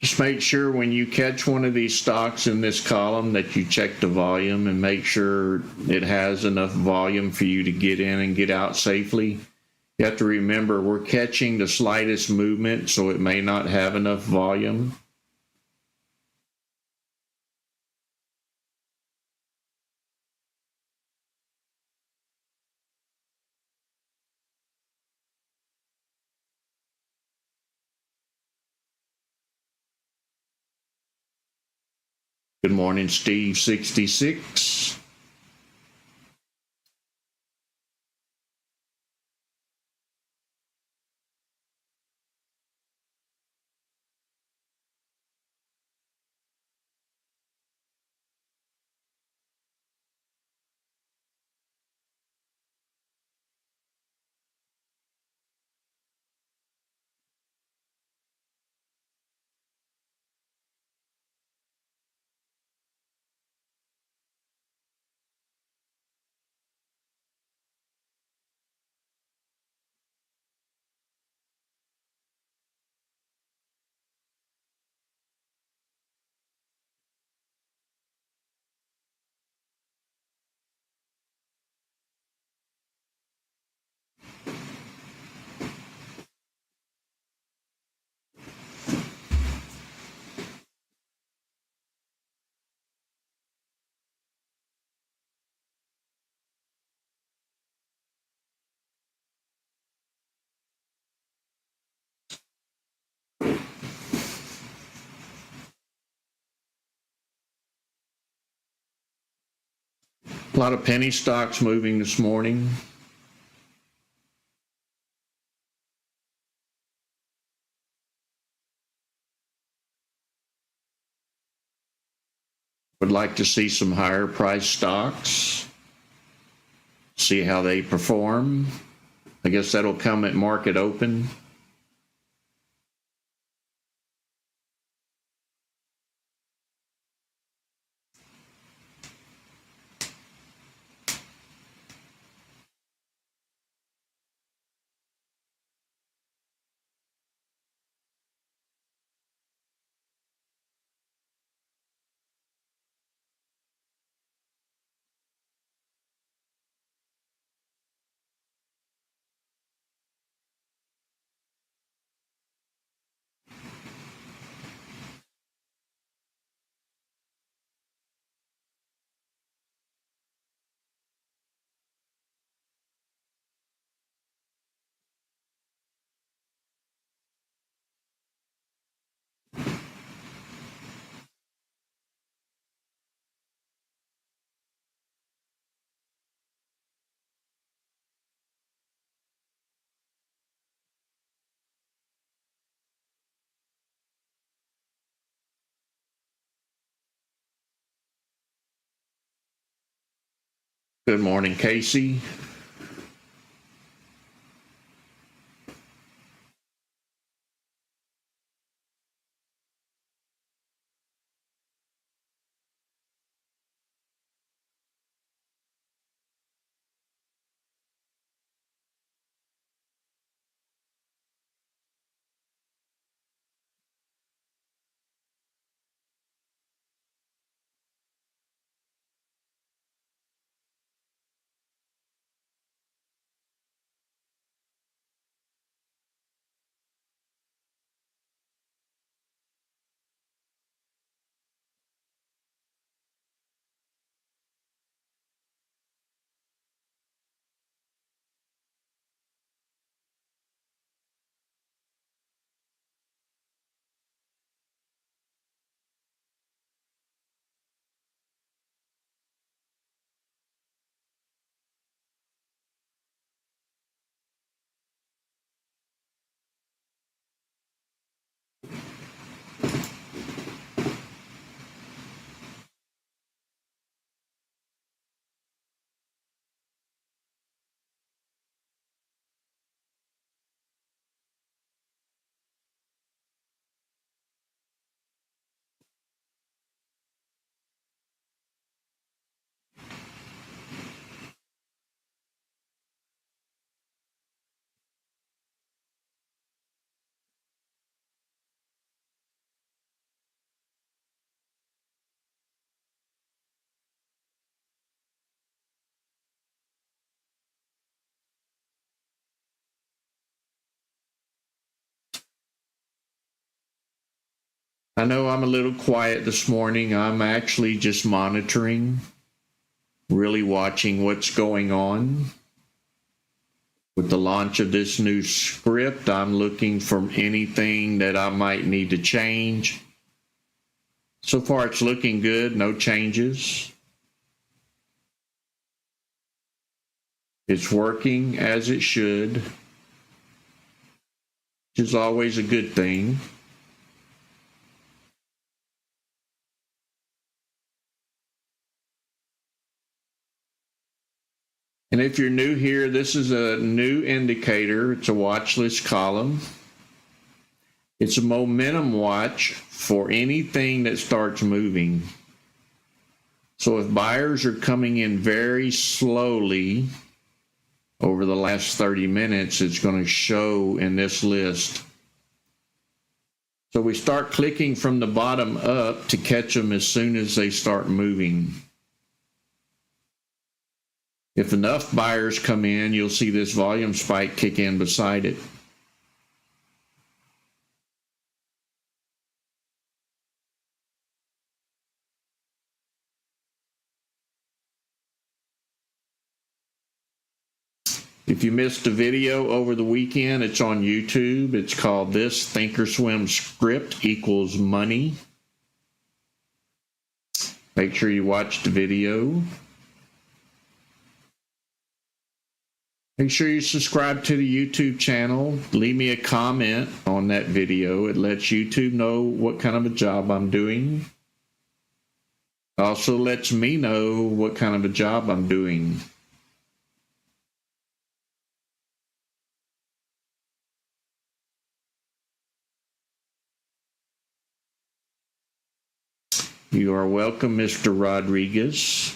Just make sure when you catch one of these stocks in this column that you check the volume and make sure it has enough volume for you to get in and get out safely. You have to remember we're catching the slightest movement, so it may not have enough volume. Good morning, Steve 66. A lot of penny stocks moving this morning. Would like to see some higher price stocks, see how they perform. I guess that'll come at market open. Good morning, Casey. I know I'm a little quiet this morning. I'm actually just monitoring, really watching what's going on. With the launch of this new script, I'm looking for anything that I might need to change. So far, it's looking good, no changes. It's working as it should, which is always a good thing. And if you're new here, this is a new indicator. It's a watch list column. It's a momentum watch for anything that starts moving. So if buyers are coming in very slowly over the last 30 minutes, it's going to show in this list. So we start clicking from the bottom up to catch them as soon as they start moving. If enough buyers come in, you'll see this volume spike kick in beside it. If you missed a video over the weekend, it's on YouTube. It's called This ThinkorSwim Script Equals Money. Make sure you watch the video. Make sure you subscribe to the YouTube channel. Leave me a comment on that video. It lets YouTube know what kind of a job I'm doing. It also lets me know what kind of a job I'm doing. You are welcome, Mr. Rodriguez.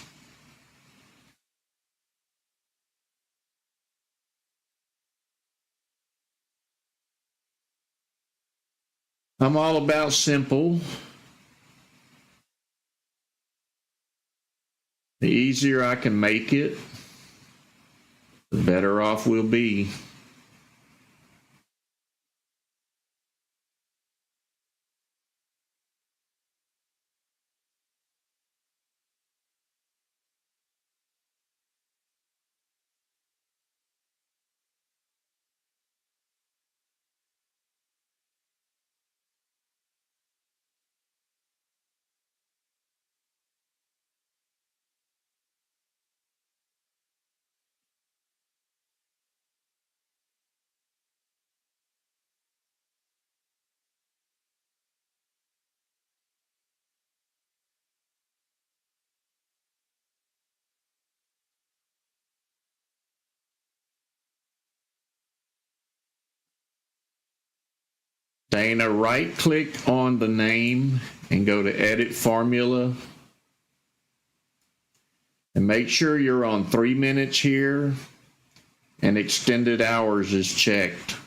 I'm all about simple. The easier I can make it, the better off we'll be. Dana, right click on the name and go to edit formula. And make sure you're on 3 minutes here and extended hours is checked.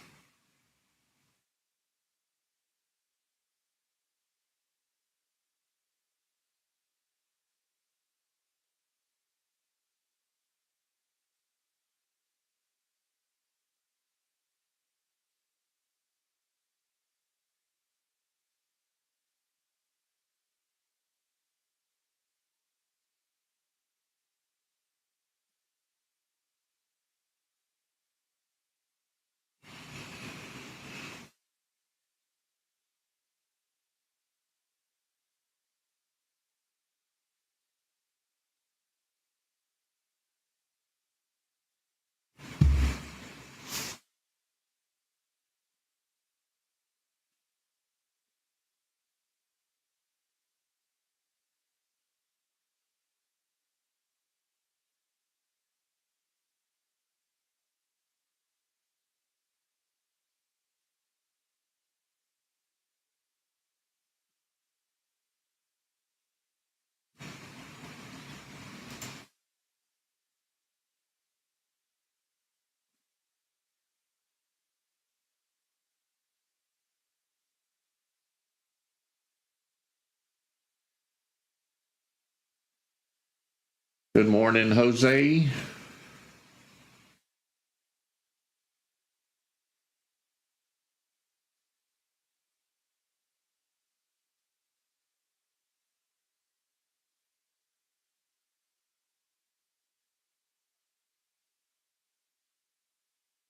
Good morning, Jose.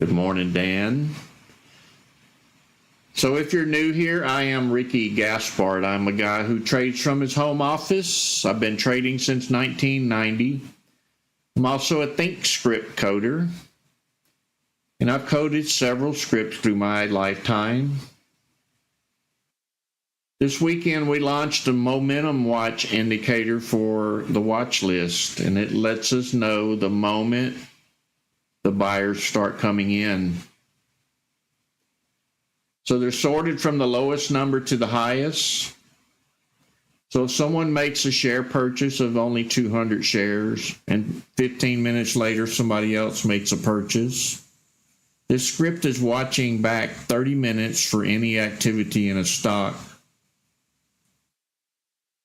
Good morning, Dan. So if you're new here, I am Ricky Gaspard. I'm a guy who trades from his home office. I've been trading since 1990. I'm also a ThinkScript coder, and I've coded several scripts through my lifetime. This weekend, we launched a momentum watch indicator for the watch list, and it lets us know the moment the buyers start coming in. So they're sorted from the lowest number to the highest. So if someone makes a share purchase of only 200 shares and 15 minutes later somebody else makes a purchase, this script is watching back 30 minutes for any activity in a stock.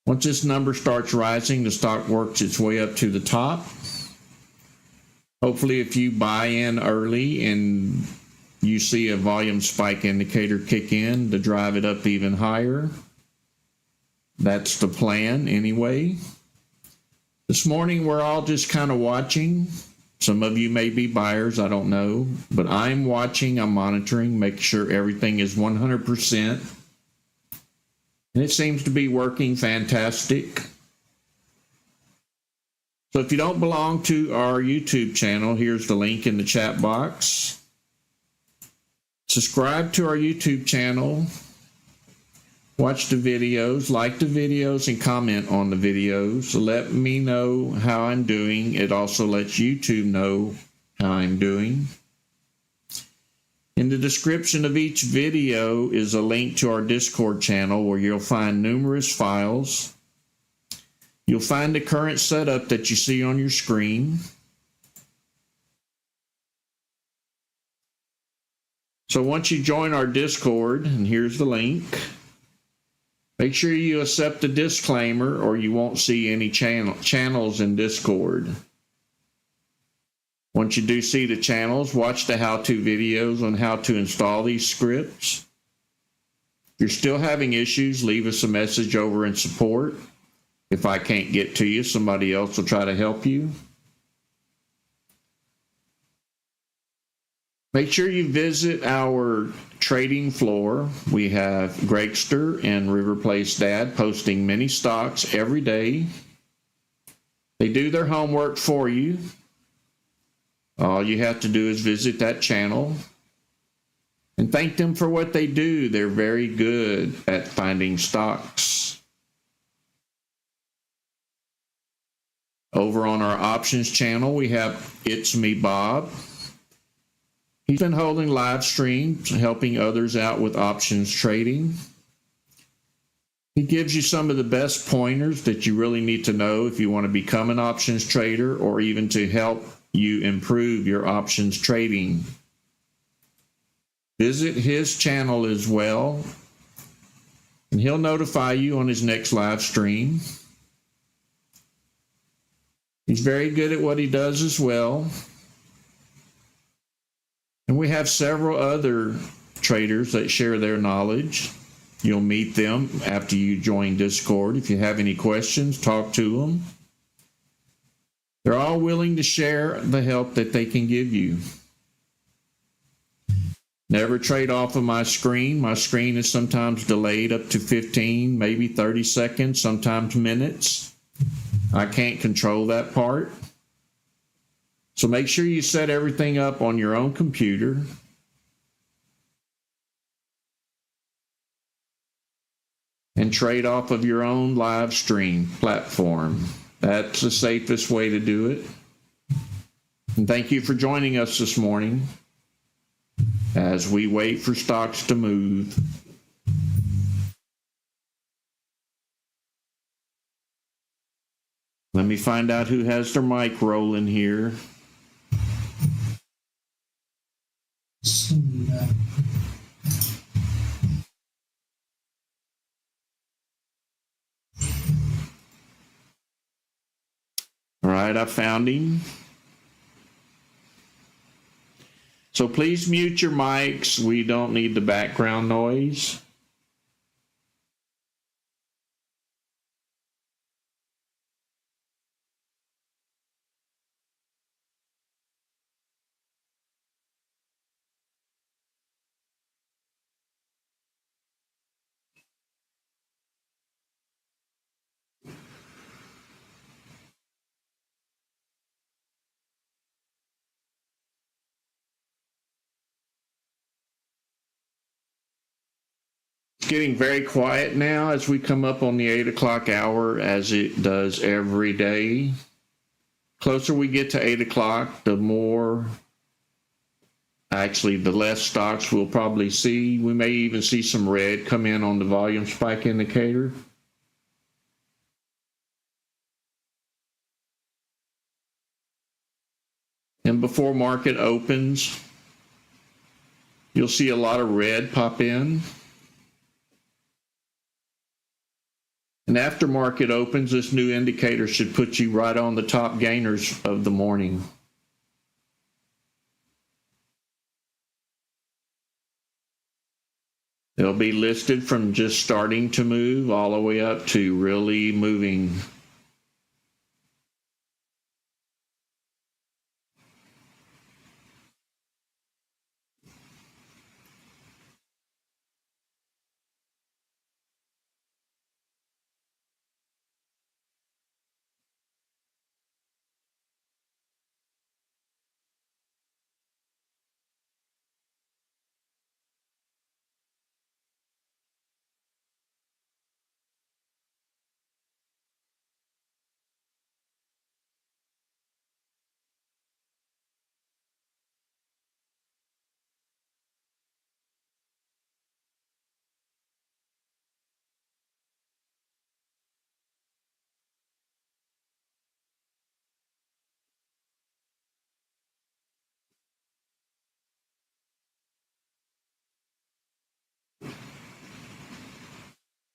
Once this number starts rising, the stock works its way up to the top. Hopefully, if you buy in early and you see a volume spike indicator kick in to drive it up even higher, that's the plan anyway. This morning, we're all just kind of watching. Some of you may be buyers, I don't know. But I'm watching, I'm monitoring, making sure everything is 100%. And it seems to be working fantastic. So if you don't belong to our YouTube channel, here's the link in the chat box. Subscribe to our YouTube channel. Watch the videos, like the videos, and comment on the videos. Let me know how I'm doing. It also lets YouTube know how I'm doing. In the description of each video is a link to our Discord channel where you'll find numerous files. You'll find the current setup that you see on your screen. So once you join our Discord, and here's the link, make sure you accept the disclaimer or you won't see any channels in Discord. Once you do see the channels, watch the how-to videos on how to install these scripts. If you're still having issues, leave us a message over in support. If I can't get to you, somebody else will try to help you. Make sure you visit our trading floor. We have Gregster and River Place Dad posting many stocks every day. They do their homework for you. All you have to do is visit that channel and thank them for what they do. They're very good at finding stocks. Over on our options channel, we have It's Me Bob. He's been holding live streams, helping others out with options trading. He gives you some of the best pointers that you really need to know if you want to become an options trader or even to help you improve your options trading. Visit his channel as well, and he'll notify you on his next live stream. He's very good at what he does as well. And we have several other traders that share their knowledge. You'll meet them after you join Discord. If you have any questions, talk to them. They're all willing to share the help that they can give you. Never trade off of my screen. My screen is sometimes delayed up to 15, maybe 30 seconds, sometimes minutes. I can't control that part. So make sure you set everything up on your own computer. And trade off of your own live stream platform. That's the safest way to do it. And thank you for joining us this morning as we wait for stocks to move. Let me find out who has their mic rolling here. All right, I found him. So please mute your mics. We don't need the background noise. Getting very quiet now as we come up on the 8 o'clock hour, as it does every day. Closer we get to 8 o'clock, the less stocks we'll probably see. We may even see some red come in on the volume spike indicator. And before market opens, you'll see a lot of red pop in. And after market opens, this new indicator should put you right on the top gainers of the morning. They'll be listed from just starting to move all the way up to really moving.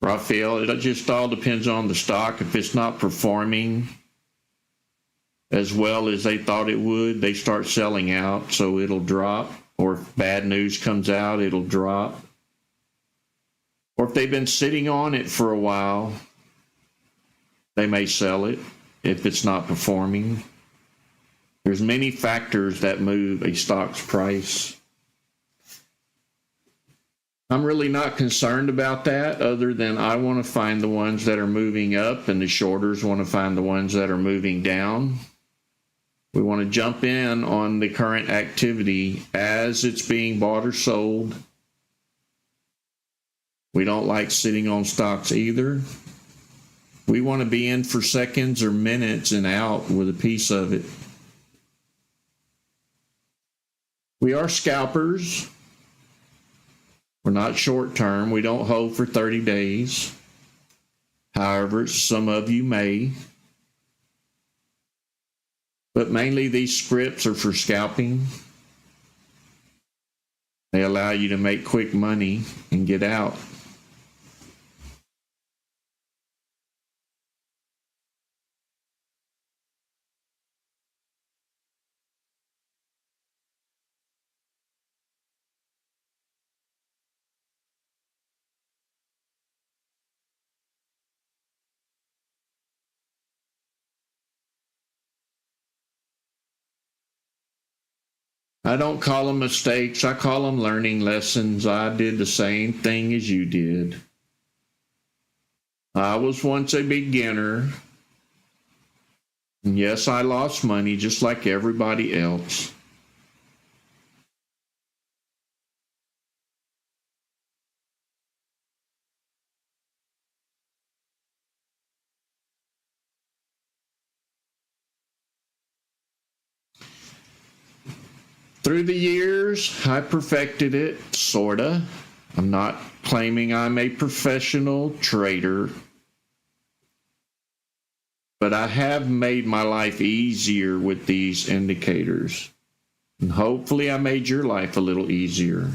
Raphael, it just all depends on the stock. If it's not performing as well as they thought it would, they start selling out, so it'll drop. Or if bad news comes out, it'll drop. Or if they've been sitting on it for a while, they may sell it if it's not performing. There's many factors that move a stock's price. I'm really not concerned about that, other than I want to find the ones that are moving up and the shorters want to find the ones that are moving down. We want to jump in on the current activity as it's being bought or sold. We don't like sitting on stocks either. We want to be in for seconds or minutes and out with a piece of it. We are scalpers. We're not short term. We don't hold for 30 days. However, some of you may. But mainly these scripts are for scalping. They allow you to make quick money and get out. I don't call them mistakes. I call them learning lessons. I did the same thing as you did. I was once a beginner. And yes, I lost money just like everybody else. Through the years, I perfected it, sorta. I'm not claiming I'm a professional trader, but I have made my life easier with these indicators. And hopefully I made your life a little easier.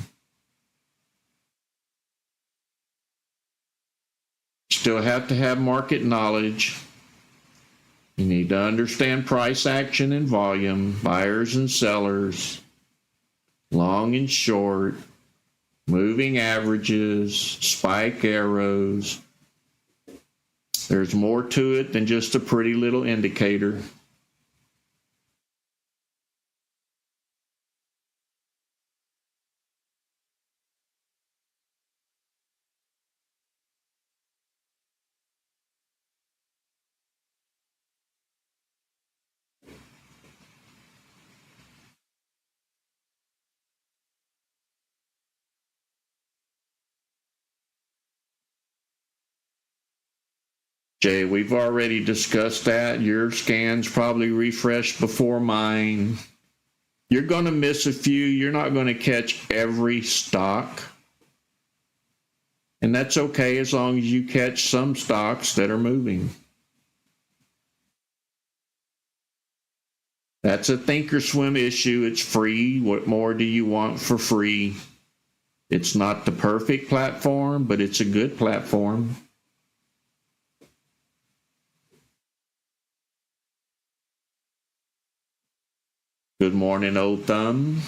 Still have to have market knowledge. You need to understand price action and volume, buyers and sellers, long and short, moving averages, spike arrows. There's more to it than just a pretty little indicator. Jay, we've already discussed that. Your scan's probably refreshed before mine. You're going to miss a few. You're not going to catch every stock. And that's okay as long as you catch some stocks that are moving. That's a ThinkorSwim issue. It's free. What more do you want for free? It's not the perfect platform, but it's a good platform. Good morning, Old Thumb.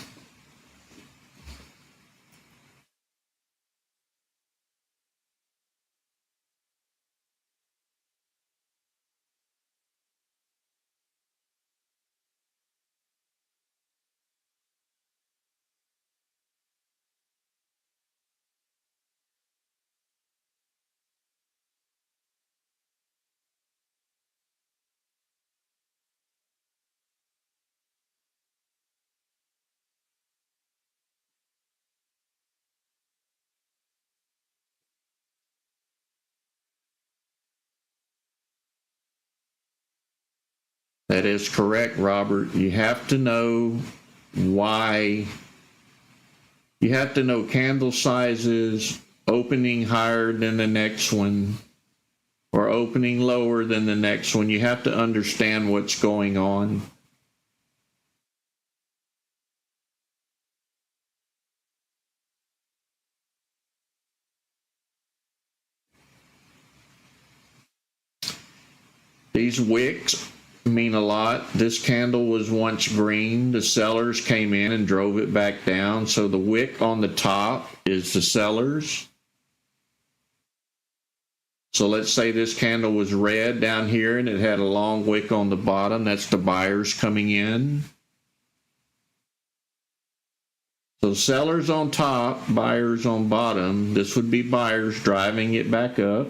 That is correct, Robert. You have to know why. You have to know candle sizes, opening higher than the next one, or opening lower than the next one. You have to understand what's going on. These wicks mean a lot. This candle was once green. The sellers came in and drove it back down. So the wick on the top is the sellers. So let's say this candle was red down here and it had a long wick on the bottom. That's the buyers coming in. So sellers on top, buyers on bottom. This would be buyers driving it back up.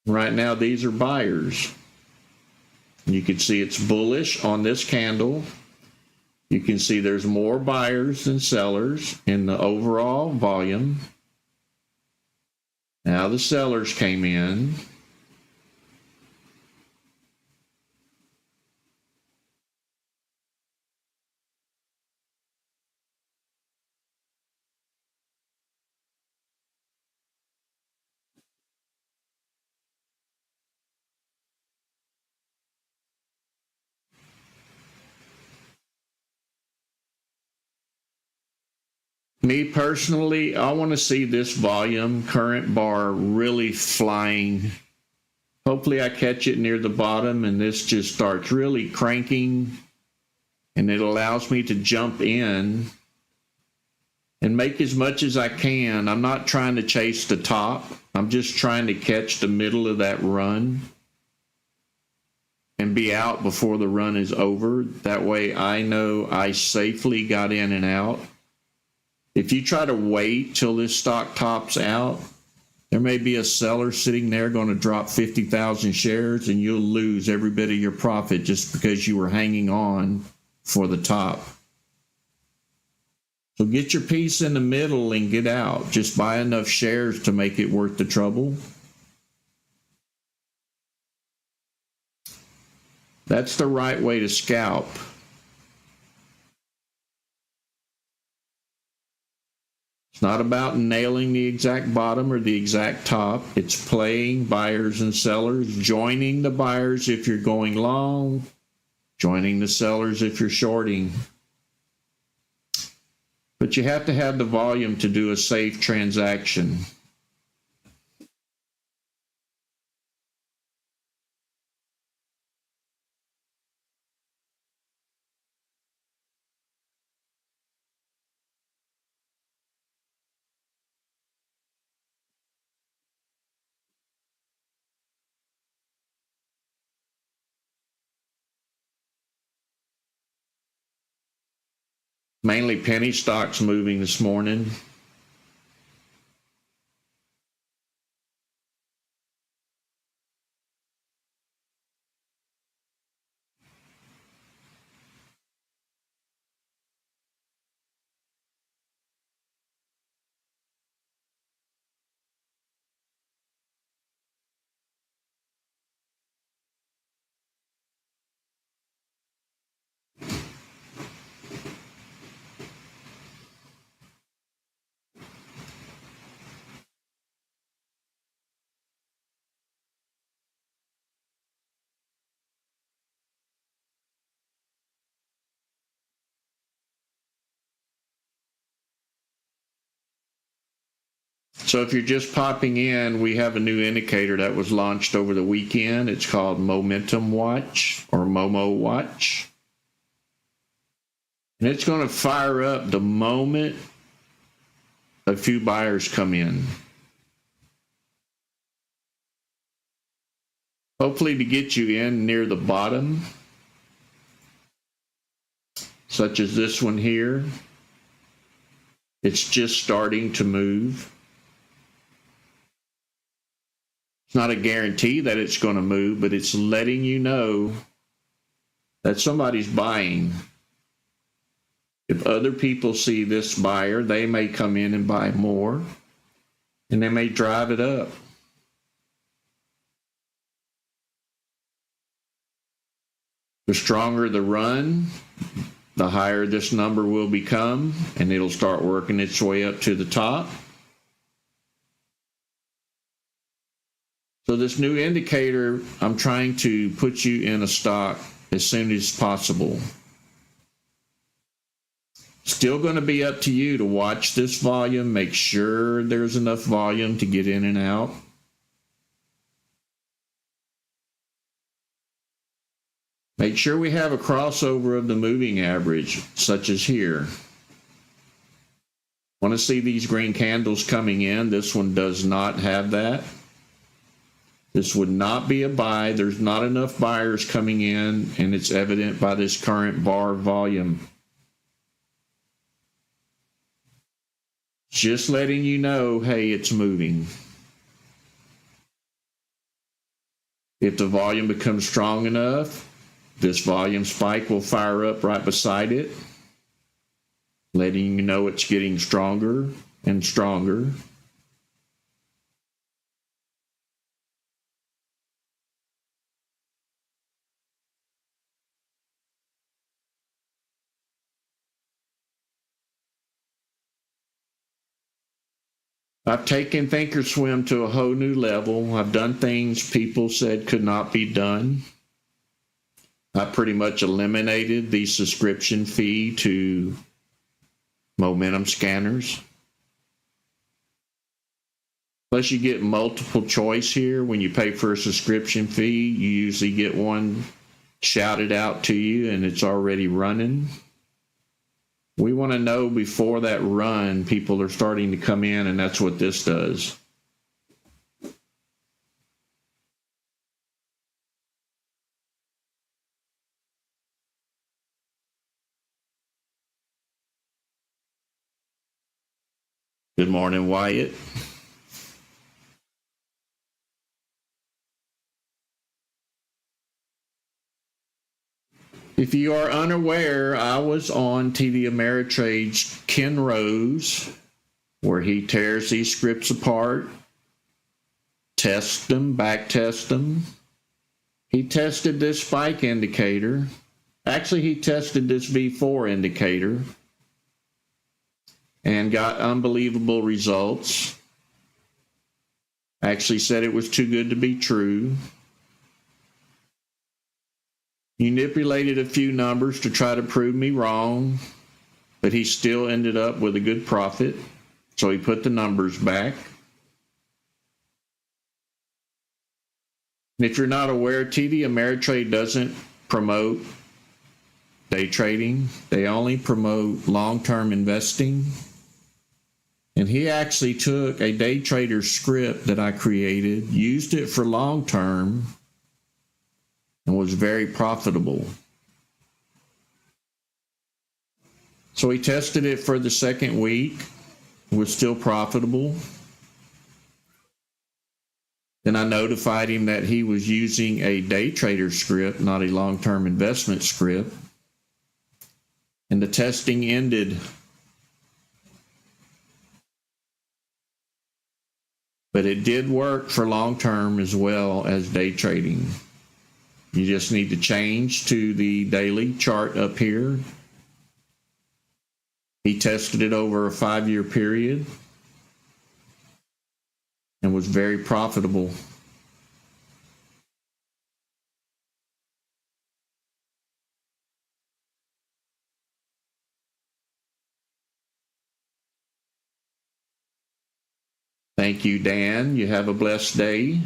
Right now, these are buyers. You can see it's bullish on this candle. You can see there's more buyers than sellers in the overall volume. Now the sellers came in. Me personally, I want to see this volume, current bar, really flying. Hopefully I catch it near the bottom and this just starts really cranking and it allows me to jump in and make as much as I can. I'm not trying to chase the top. I'm just trying to catch the middle of that run and be out before the run is over. That way I know I safely got in and out. If you try to wait till this stock tops out, there may be a seller sitting there going to drop 50,000 shares and you'll lose every bit of your profit just because you were hanging on for the top. So get your piece in the middle and get out. Just buy enough shares to make it worth the trouble. That's the right way to scalp. It's not about nailing the exact bottom or the exact top. It's playing buyers and sellers, joining the buyers if you're going long, joining the sellers if you're shorting. But you have to have the volume to do a safe transaction. Mainly penny stocks moving this morning. So if you're just popping in, we have a new indicator that was launched over the weekend. It's called Momentum Watch or Momo Watch. And it's going to fire up the moment a few buyers come in. Hopefully to get you in near the bottom, such as this one here. It's just starting to move. It's not a guarantee that it's going to move, but it's letting you know that somebody's buying. If other people see this buyer, they may come in and buy more, and they may drive it up. The stronger the run, the higher this number will become, and it'll start working its way up to the top. So this new indicator, I'm trying to put you in a stock as soon as possible. Still going to be up to you to watch this volume, make sure there's enough volume to get in and out. Make sure we have a crossover of the moving average, such as here. Want to see these green candles coming in? This one does not have that. This would not be a buy. There's not enough buyers coming in, and it's evident by this current bar volume. Just letting you know, hey, it's moving. If the volume becomes strong enough, this volume spike will fire up right beside it, letting you know it's getting stronger and stronger. I've taken ThinkorSwim to a whole new level. I've done things people said could not be done. I pretty much eliminated the subscription fee to momentum scanners. Plus, you get multiple choice here. When you pay for a subscription fee, you usually get one shouted out to you and it's already running. We want to know before that run, people are starting to come in, and that's what this does. Good morning, Wyatt. If you are unaware, I was on TD Ameritrade's Ken Rose, where he tears these scripts apart, tests them, back tests them. He tested this spike indicator. Actually, he tested this V4 indicator and got unbelievable results. Actually said it was too good to be true. He manipulated a few numbers to try to prove me wrong, but he still ended up with a good profit. So he put the numbers back. And if you're not aware, TD Ameritrade doesn't promote day trading. They only promote long-term investing. And he actually took a day trader script that I created, used it for long-term, and was very profitable. So he tested it for the second week, was still profitable. Then I notified him that he was using a day trader script, not a long-term investment script. And the testing ended. But it did work for long-term as well as day trading. You just need to change to the daily chart up here. He tested it over a 5-year period and was very profitable. Thank Thank you, Dan. You have a blessed day.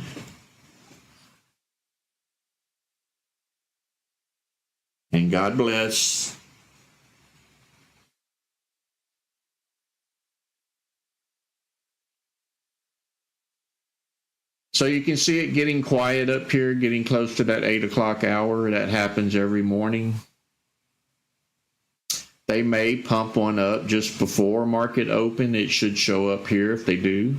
And God bless. So you can see it getting quiet up here, getting close to that 8 o'clock hour. That happens every morning. They may pump one up just before market open. It should show up here if they do.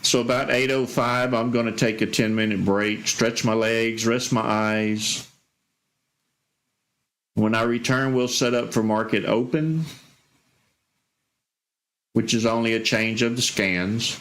So about 8:05, I'm going to take a 10-minute break, stretch my legs, rest my eyes. When I return, we'll set up for market open, which is only a change of the scans.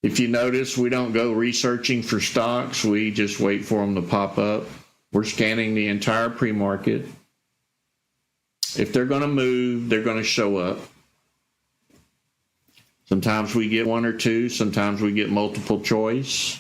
If you notice, we don't go researching for stocks. We just wait for them to pop up. We're scanning the entire pre-market. If they're going to move, they're going to show up. Sometimes we get one or two. Sometimes we get multiple choice.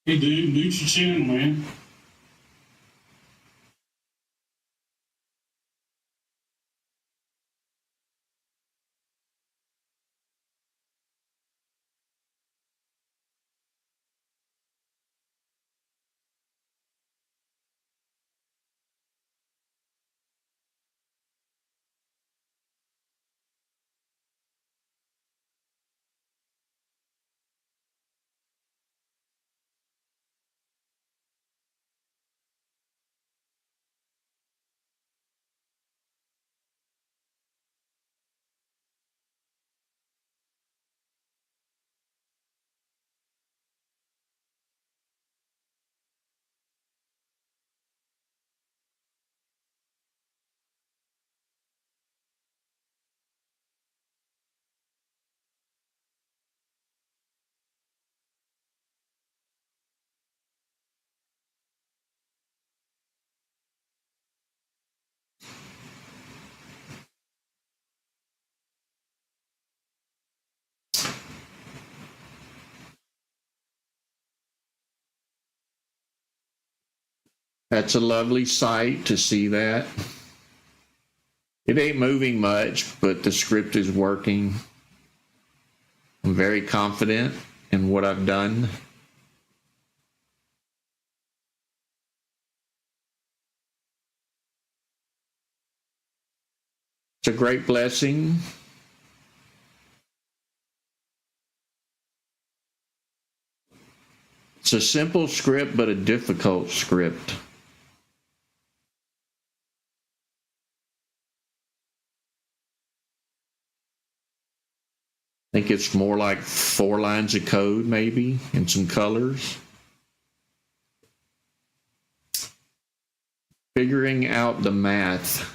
Hey dude, mute your channel, man. That's a lovely sight to see that. It ain't moving much, but the script is working. I'm very confident in what I've done. It's a great blessing. It's a simple script, but a difficult script. I think it's more like 4 lines of code, maybe, and some colors. Figuring out the math.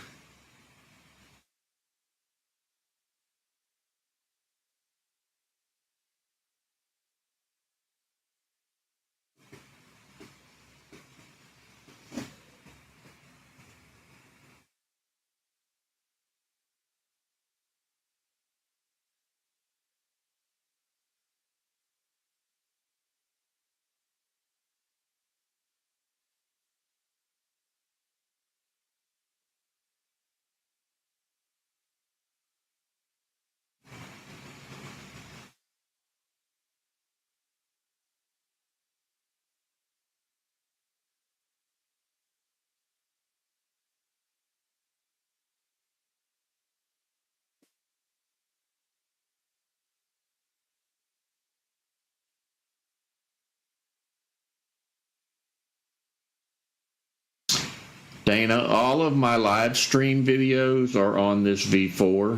Dana, all of my live stream videos are on this V4.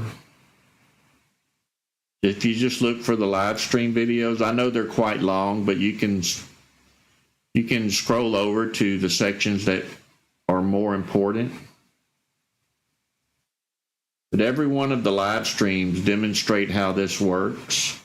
If you just look for the live stream videos, I know they're quite long, but you can scroll over to the sections that are more important. But every one of the live streams demonstrate how this works.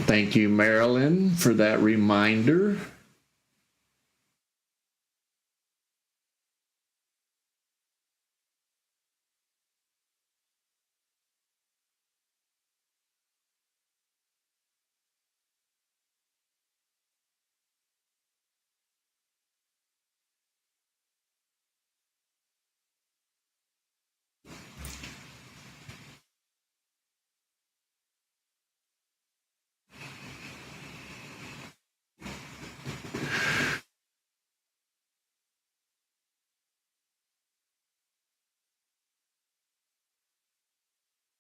Thank you, Marilyn, for that reminder.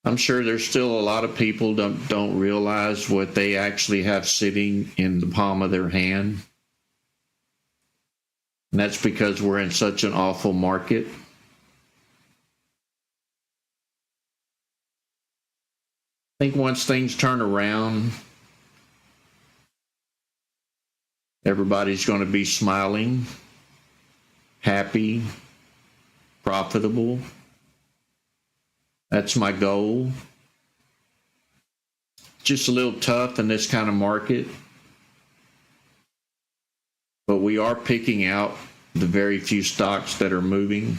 I'm sure there's still a lot of people don't realize what they actually have sitting in the palm of their hand. And that's because we're in such an awful market. I think once things turn around, everybody's going to be smiling, happy, profitable. That's my goal. Just a little tough in this kind of market, but we are picking out the very few stocks that are moving.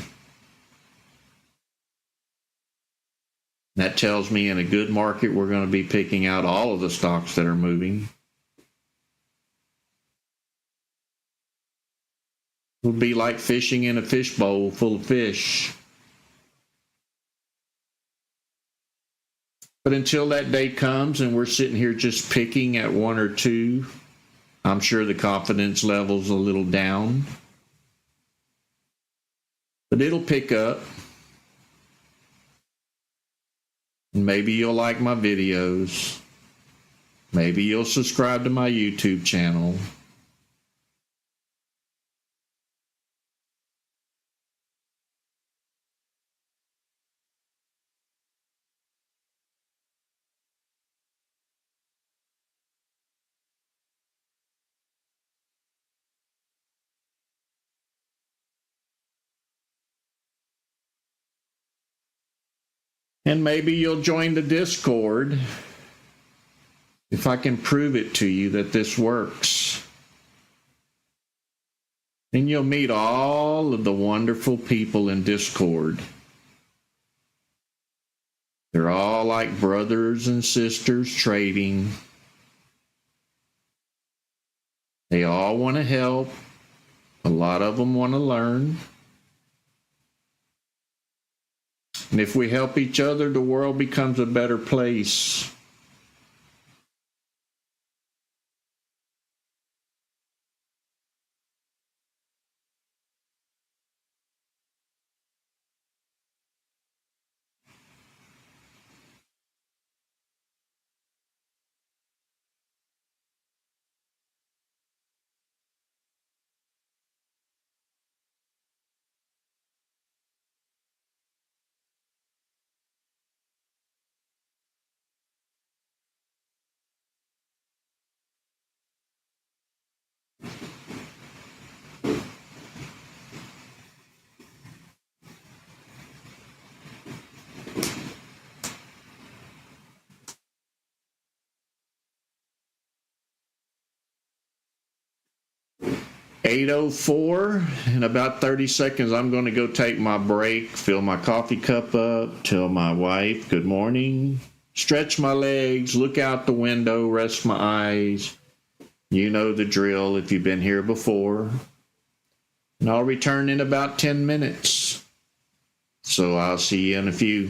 That tells me in a good market, we're going to be picking out all of the stocks that are moving. It would be like fishing in a fishbowl full of fish. But until that day comes and we're sitting here just picking at one or two, I'm sure the confidence level's a little down. But it'll pick up. And maybe you'll like my videos. Maybe you'll subscribe to my YouTube channel. And maybe you'll join the Discord if I can prove it to you that this works. And you'll meet all of the wonderful people in Discord. They're all like brothers and sisters trading. They all want to help. A lot of them want to learn. And if we help each other, the world becomes a better place. 8:04. In about 30 seconds, I'm going to go take my break, fill my coffee cup up, tell my wife good morning, stretch my legs, look out the window, rest my eyes. You know the drill if you've been here before. And I'll return in about 10 minutes. So I'll see you in a few.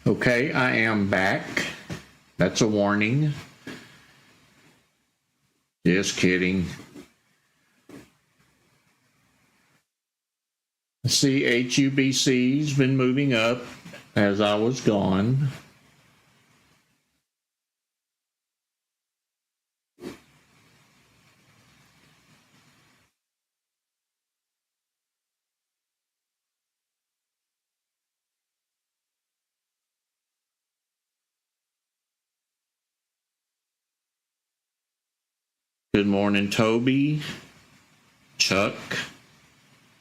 Okay, I am back. That's a warning. Just kidding. See, HUBC's been moving up as I was gone. Good morning, Toby, Chuck,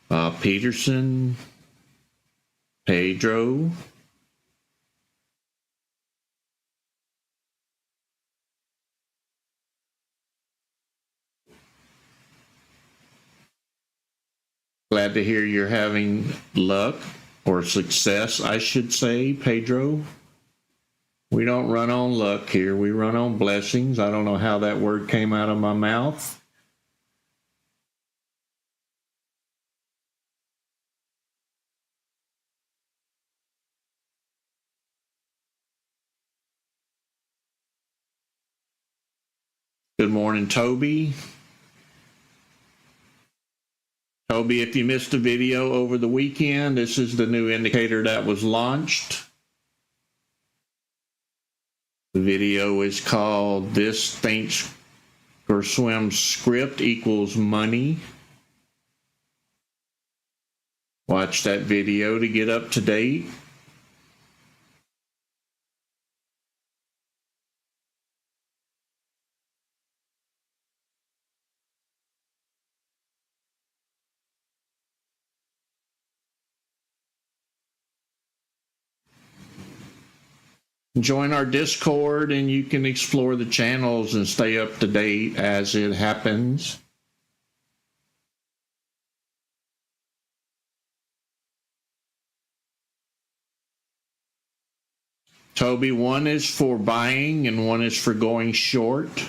Bob Peterson, Pedro. Glad to hear you're having luck or success, I should say, Pedro. We don't run on luck here. We run on blessings. I don't know how that word came out of my mouth. Good morning, Toby. Toby, if you missed a video over the weekend, this is the new indicator that was launched. The video is called This ThinkorSwim Script Equals Money. Watch that video to get up to date. Join our Discord and you can explore the channels and stay up to date as it happens. Toby, one is for buying and one is for going short.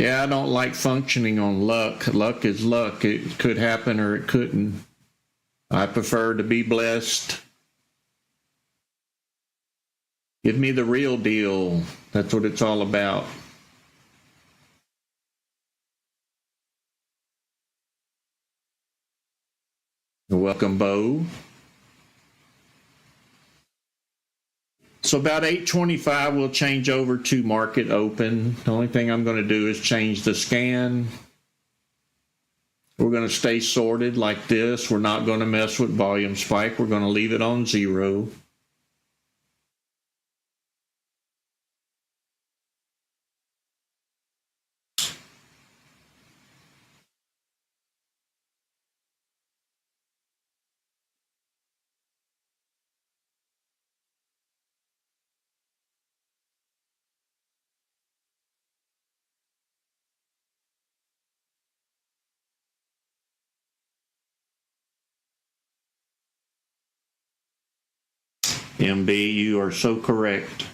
Yeah, I don't like functioning on luck. Luck is luck. It could happen or it couldn't. I prefer to be blessed. Give me the real deal. That's what it's all about. Welcome, Bo. So about 8:25, we'll change over to market open. The only thing I'm going to do is change the scan. We're going to stay sorted like this. We're not going to mess with volume spike. We're going to leave it on 0. MB, you are so correct.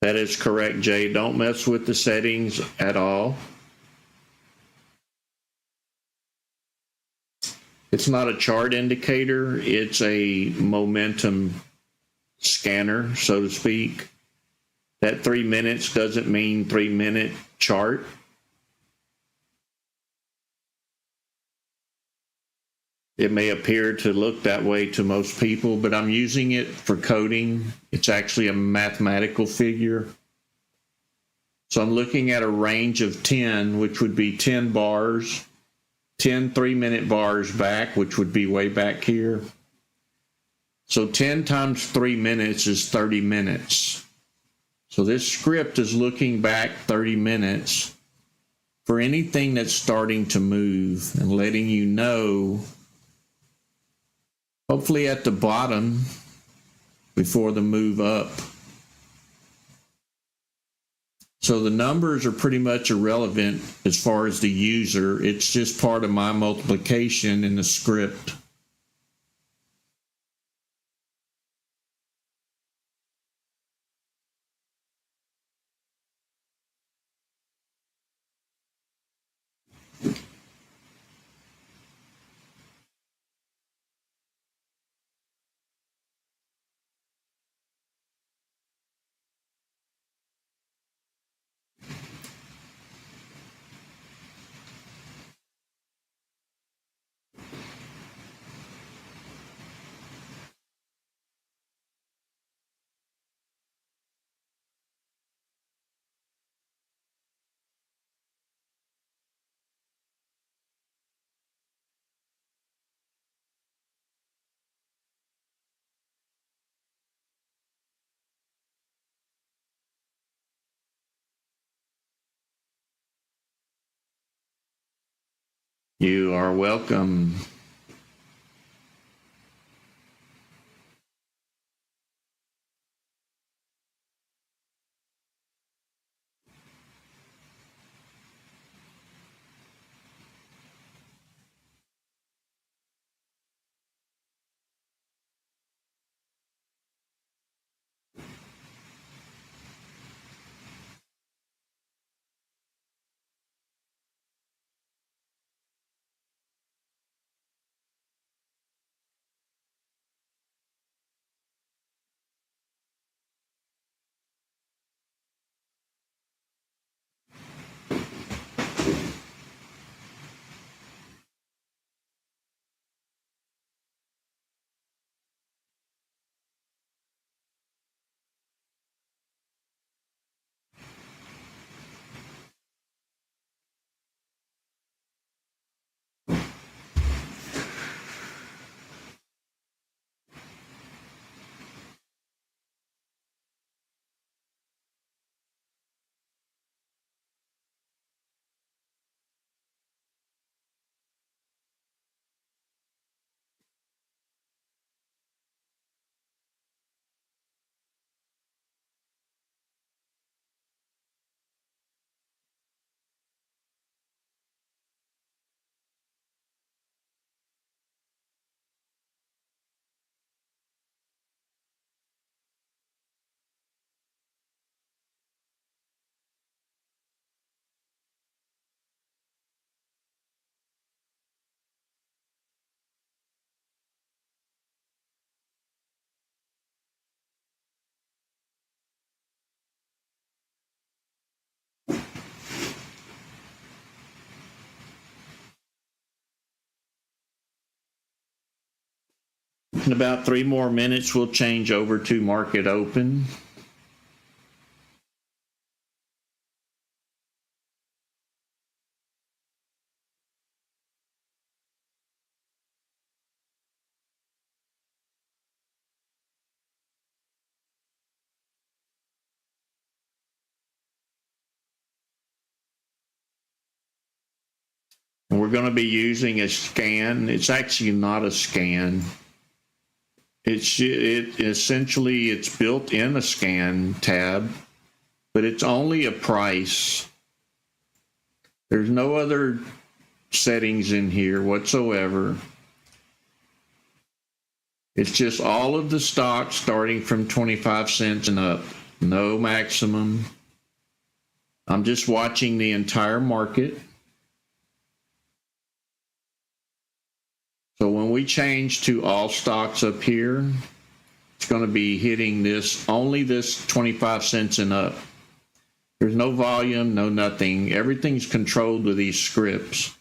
That is correct, Jay. Don't mess with the settings at all. It's not a chart indicator. It's a momentum scanner, so to speak. That 3 minutes doesn't mean 3 minute chart. It may appear to look that way to most people, but I'm using it for coding. It's actually a mathematical figure. So I'm looking at a range of 10, which would be 10 bars, 10 3-minute bars back, which would be way back here. So 10 times 3 minutes is 30 minutes. So this script is looking back 30 minutes for anything that's starting to move and letting you know, hopefully at the bottom before the move up. So the numbers are pretty much irrelevant as far as the user. It's just part of my multiplication in the script. You are welcome. In about 3 more minutes, we'll change over to market open. And we're going to be using a scan. It's actually not a scan. Essentially it's built in a scan tab, but it's only a price. There's no other settings in here whatsoever. It's just all of the stocks starting from 25 cents and up. no maximum. I'm just watching the entire market. So when we change to all stocks up here, it's going to be hitting this, only this 25 cents and up. There's no volume, no nothing. Everything's controlled with these scripts.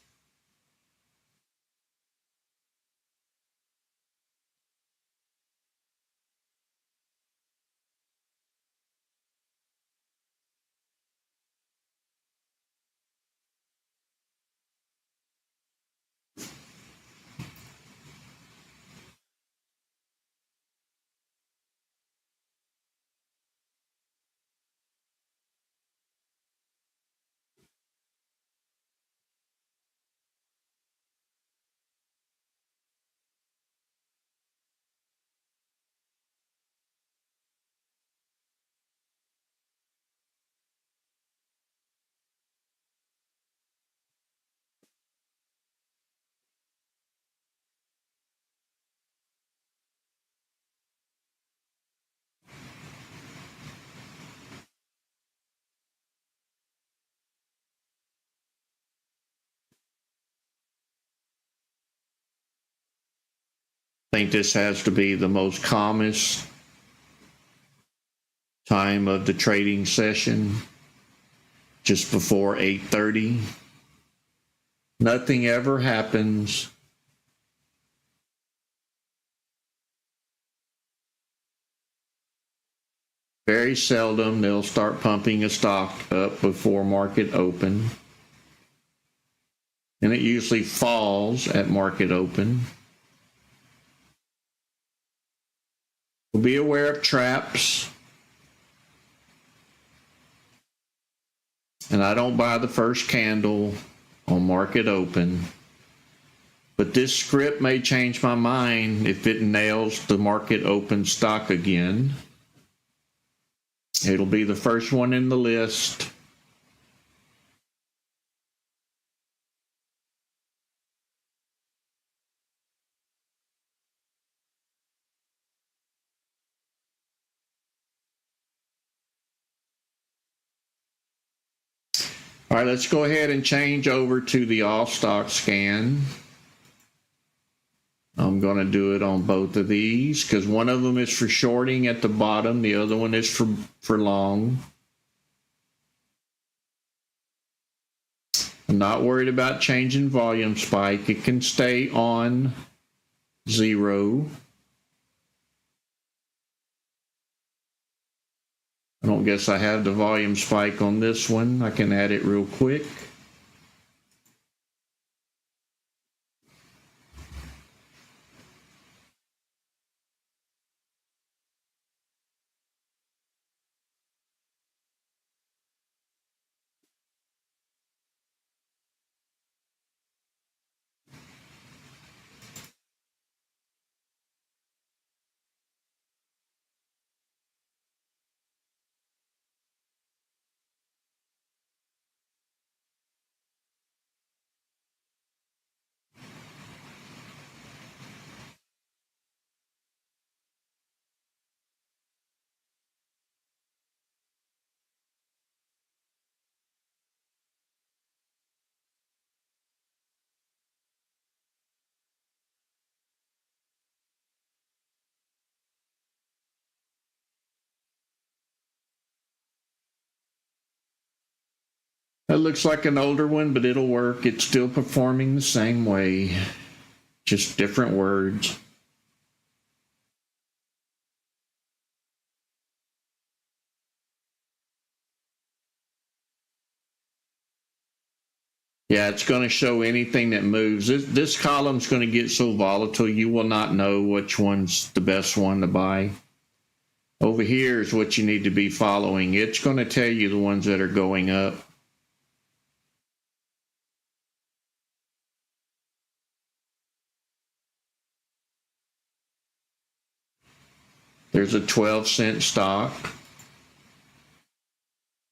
I think this has to be the most calmest time of the trading session, just before 8:30. Nothing ever happens. Very seldom they'll start pumping a stock up before market open. And it usually falls at market open. Be aware of traps. And I don't buy the first candle on market open. But this script may change my mind if it nails the market open stock again. It'll be the first one in the list. All right, let's go ahead and change over to the all stock scan. I'm going to do it on both of these because one of them is for shorting at the bottom. The other one is for long. I'm not worried about changing volume spike. It can stay on 0. I don't guess I have the volume spike on this one. I can add it real quick. That looks like an older one, but it'll work. It's still performing the same way, just different words. Yeah, it's going to show anything that moves. This column's going to get so volatile, you will not know which one's the best one to buy. Over here is what you need to be following. It's going to tell you the ones that are going up. There's a 12-cent stock.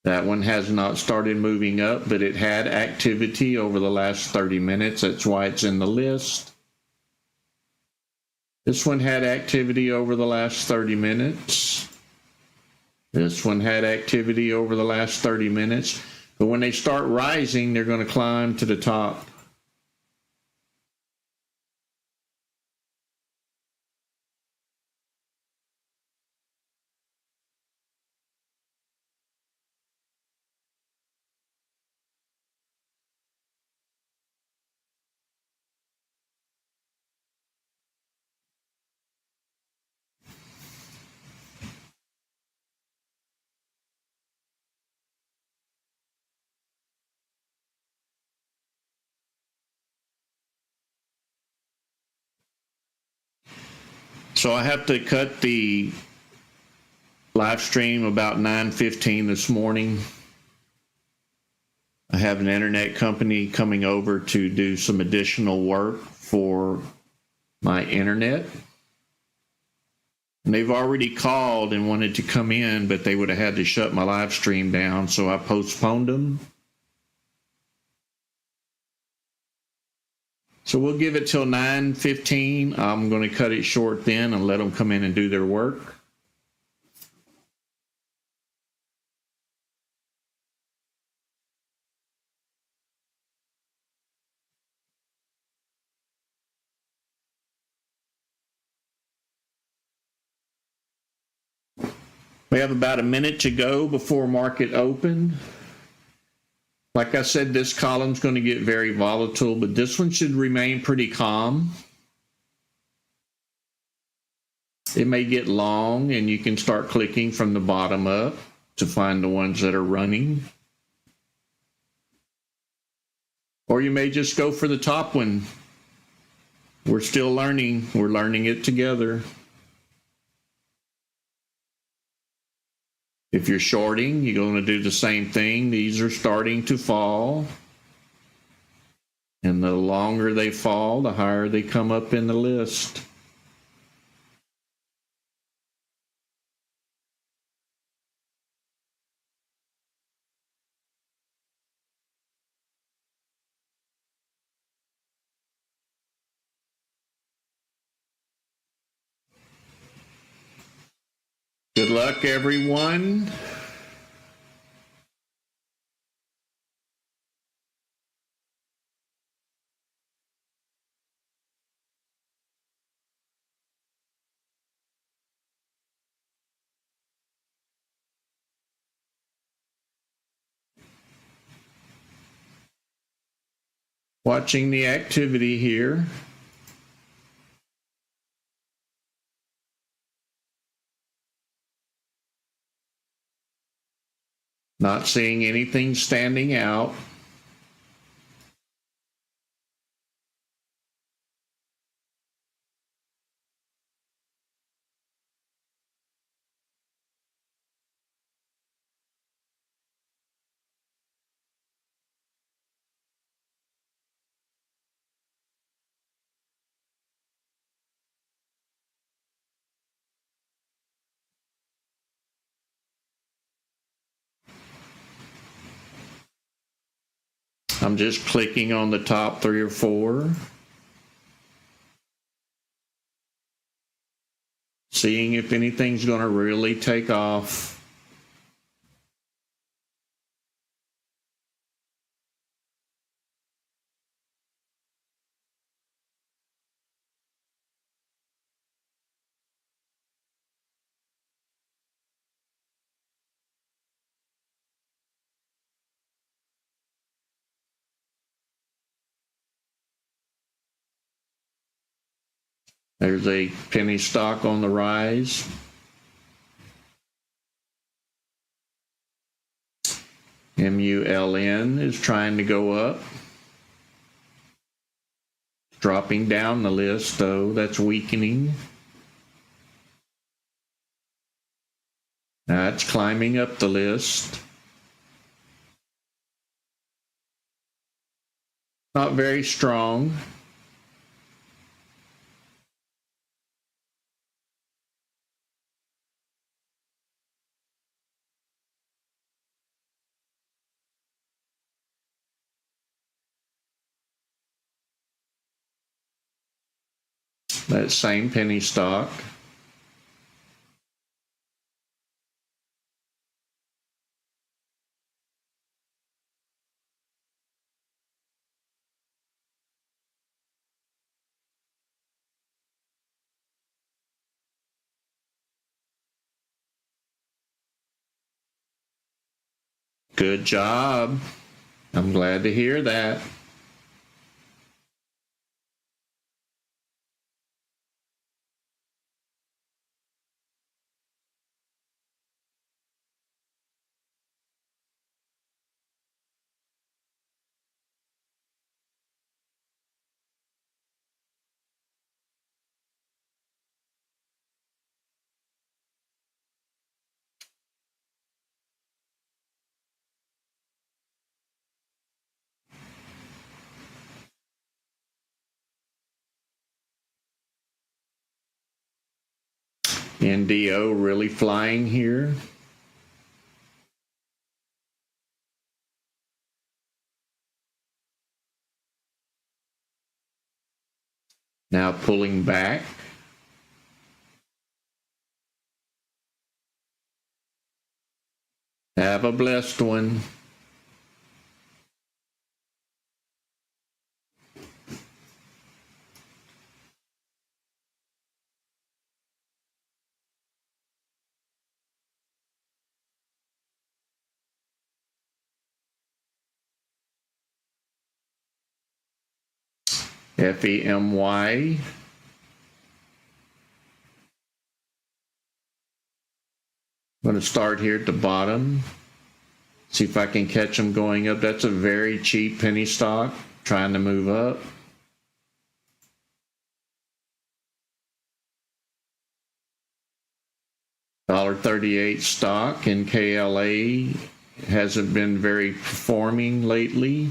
That one has not started moving up, but it had activity over the last 30 minutes. That's why it's in the list. This one had activity over the last 30 minutes. This one had activity over the last 30 minutes, but when they start rising, they're going to climb to the top. So I have to cut the live stream about 9:15 this morning. I have an internet company coming over to do some additional work for my internet. And they've already called and wanted to come in, but they would have had to shut my live stream down, so I postponed them. So we'll give it till 9:15. I'm going to cut it short then and let them come in and do their work. We have about a minute to go before market open. Like I said, this column's going to get very volatile, but this one should remain pretty calm. It may get long, and you can start clicking from the bottom up to find the ones that are running. Or you may just go for the top one. We're still learning. We're learning it together. If you're shorting, you're going to do the same thing. These are starting to fall. And the longer they fall, the higher they come up in the list. Good luck, everyone. Watching the activity here. Not seeing anything standing out. I'm just clicking on the top 3 or 4. Seeing if anything's going to really take off. There's a penny stock on the rise. MULN is trying to go up. Dropping down the list, though. That's weakening. Now it's climbing up the list. Not very strong. That same penny stock. Good job. I'm glad to hear that. NDO really flying here. Now pulling back. Have a blessed one. FEMY. I'm going to start here at the bottom. See if I can catch them going up. That's a very cheap penny stock trying to move up. $1.38 stock in KLA hasn't been very performing lately.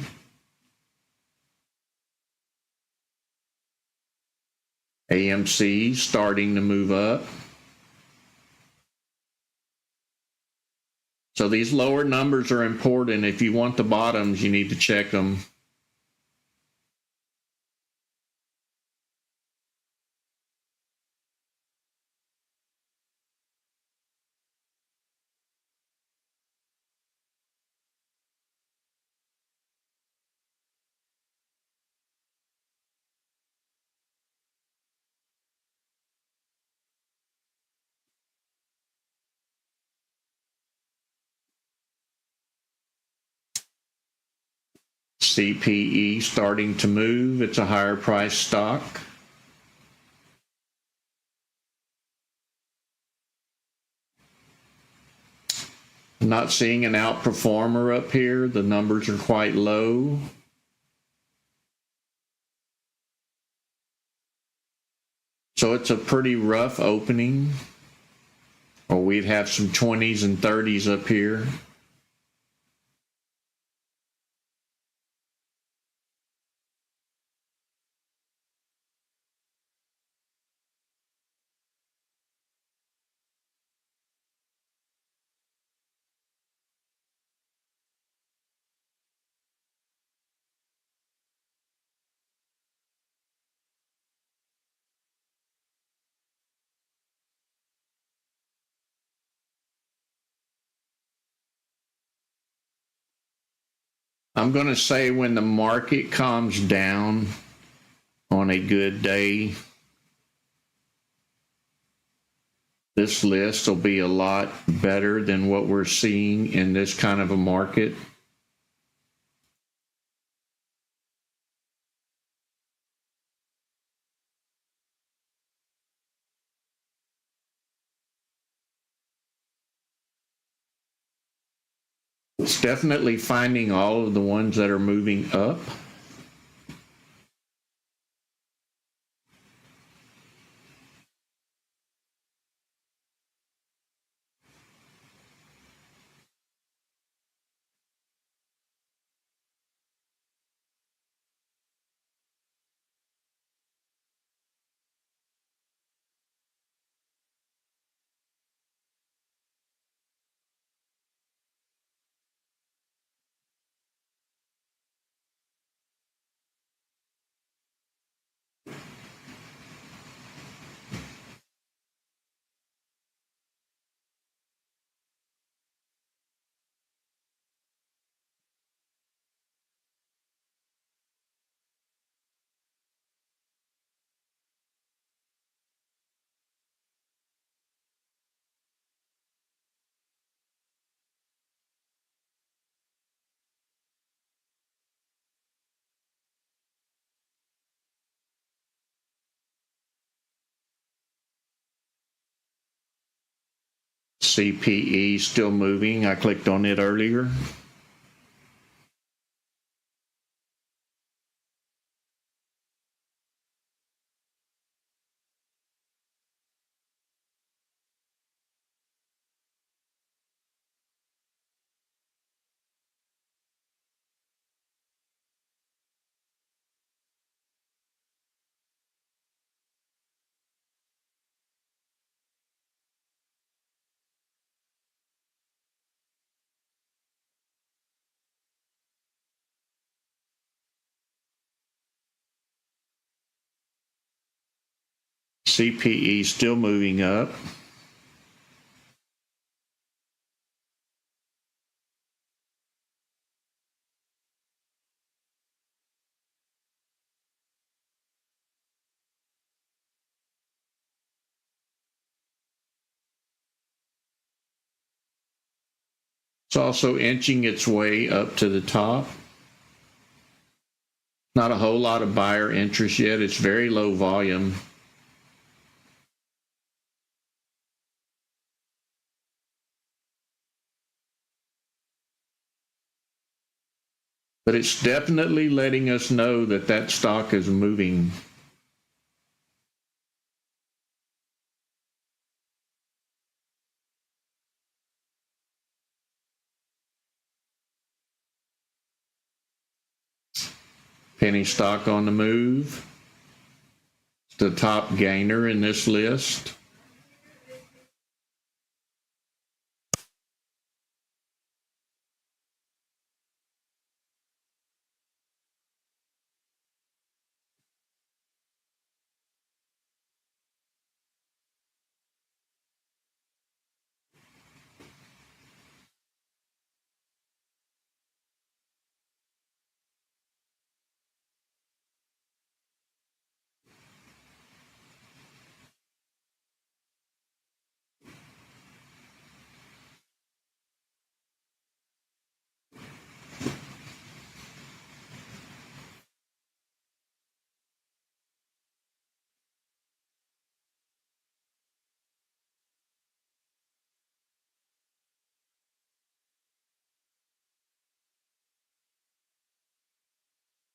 AMC starting to move up. So these lower numbers are important. If you want the bottoms, you need to check them. CPE starting to move. It's a higher price stock. Not seeing an outperformer up here. The numbers are quite low. So it's a pretty rough opening. Or we'd have some 20s and 30s up here. I'm going to say when the market calms down on a good day, this list will be a lot better than what we're seeing in this kind of a market. It's definitely finding all of the ones that are moving up. CPE still moving. I clicked on it earlier. CPE still moving up. It's also inching its way up to the top. Not a whole lot of buyer interest yet. It's very low volume. But it's definitely letting us know that that stock is moving. Penny stock on the move. It's the top gainer in this list.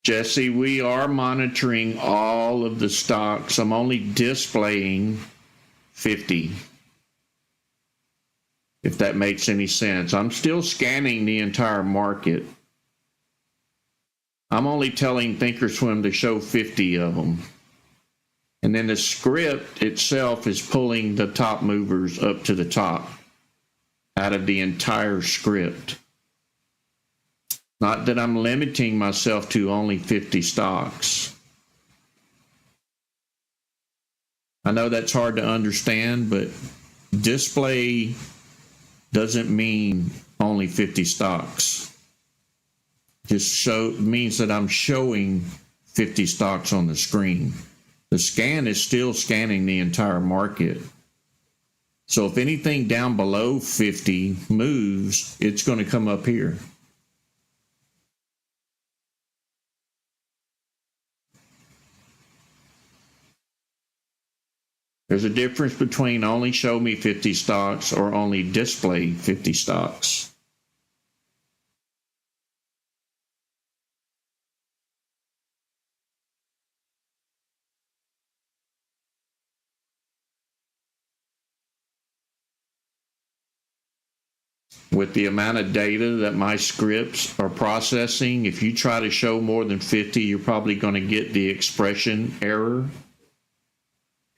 Jesse, we are monitoring all of the stocks. I'm only displaying 50, if that makes any sense. I'm still scanning the entire market. I'm only telling ThinkorSwim to show 50 of them. And then the script itself is pulling the top movers up to the top out of the entire script. Not that I'm limiting myself to only 50 stocks. I know that's hard to understand, but display doesn't mean only 50 stocks. Just means that I'm showing 50 stocks on the screen. The scan is still scanning the entire market. So if anything down below 50 moves, it's going to come up here. There's a difference between only show me 50 stocks or only display 50 stocks. With the amount of data that my scripts are processing, if you try to show more than 50, you're probably going to get the expression error,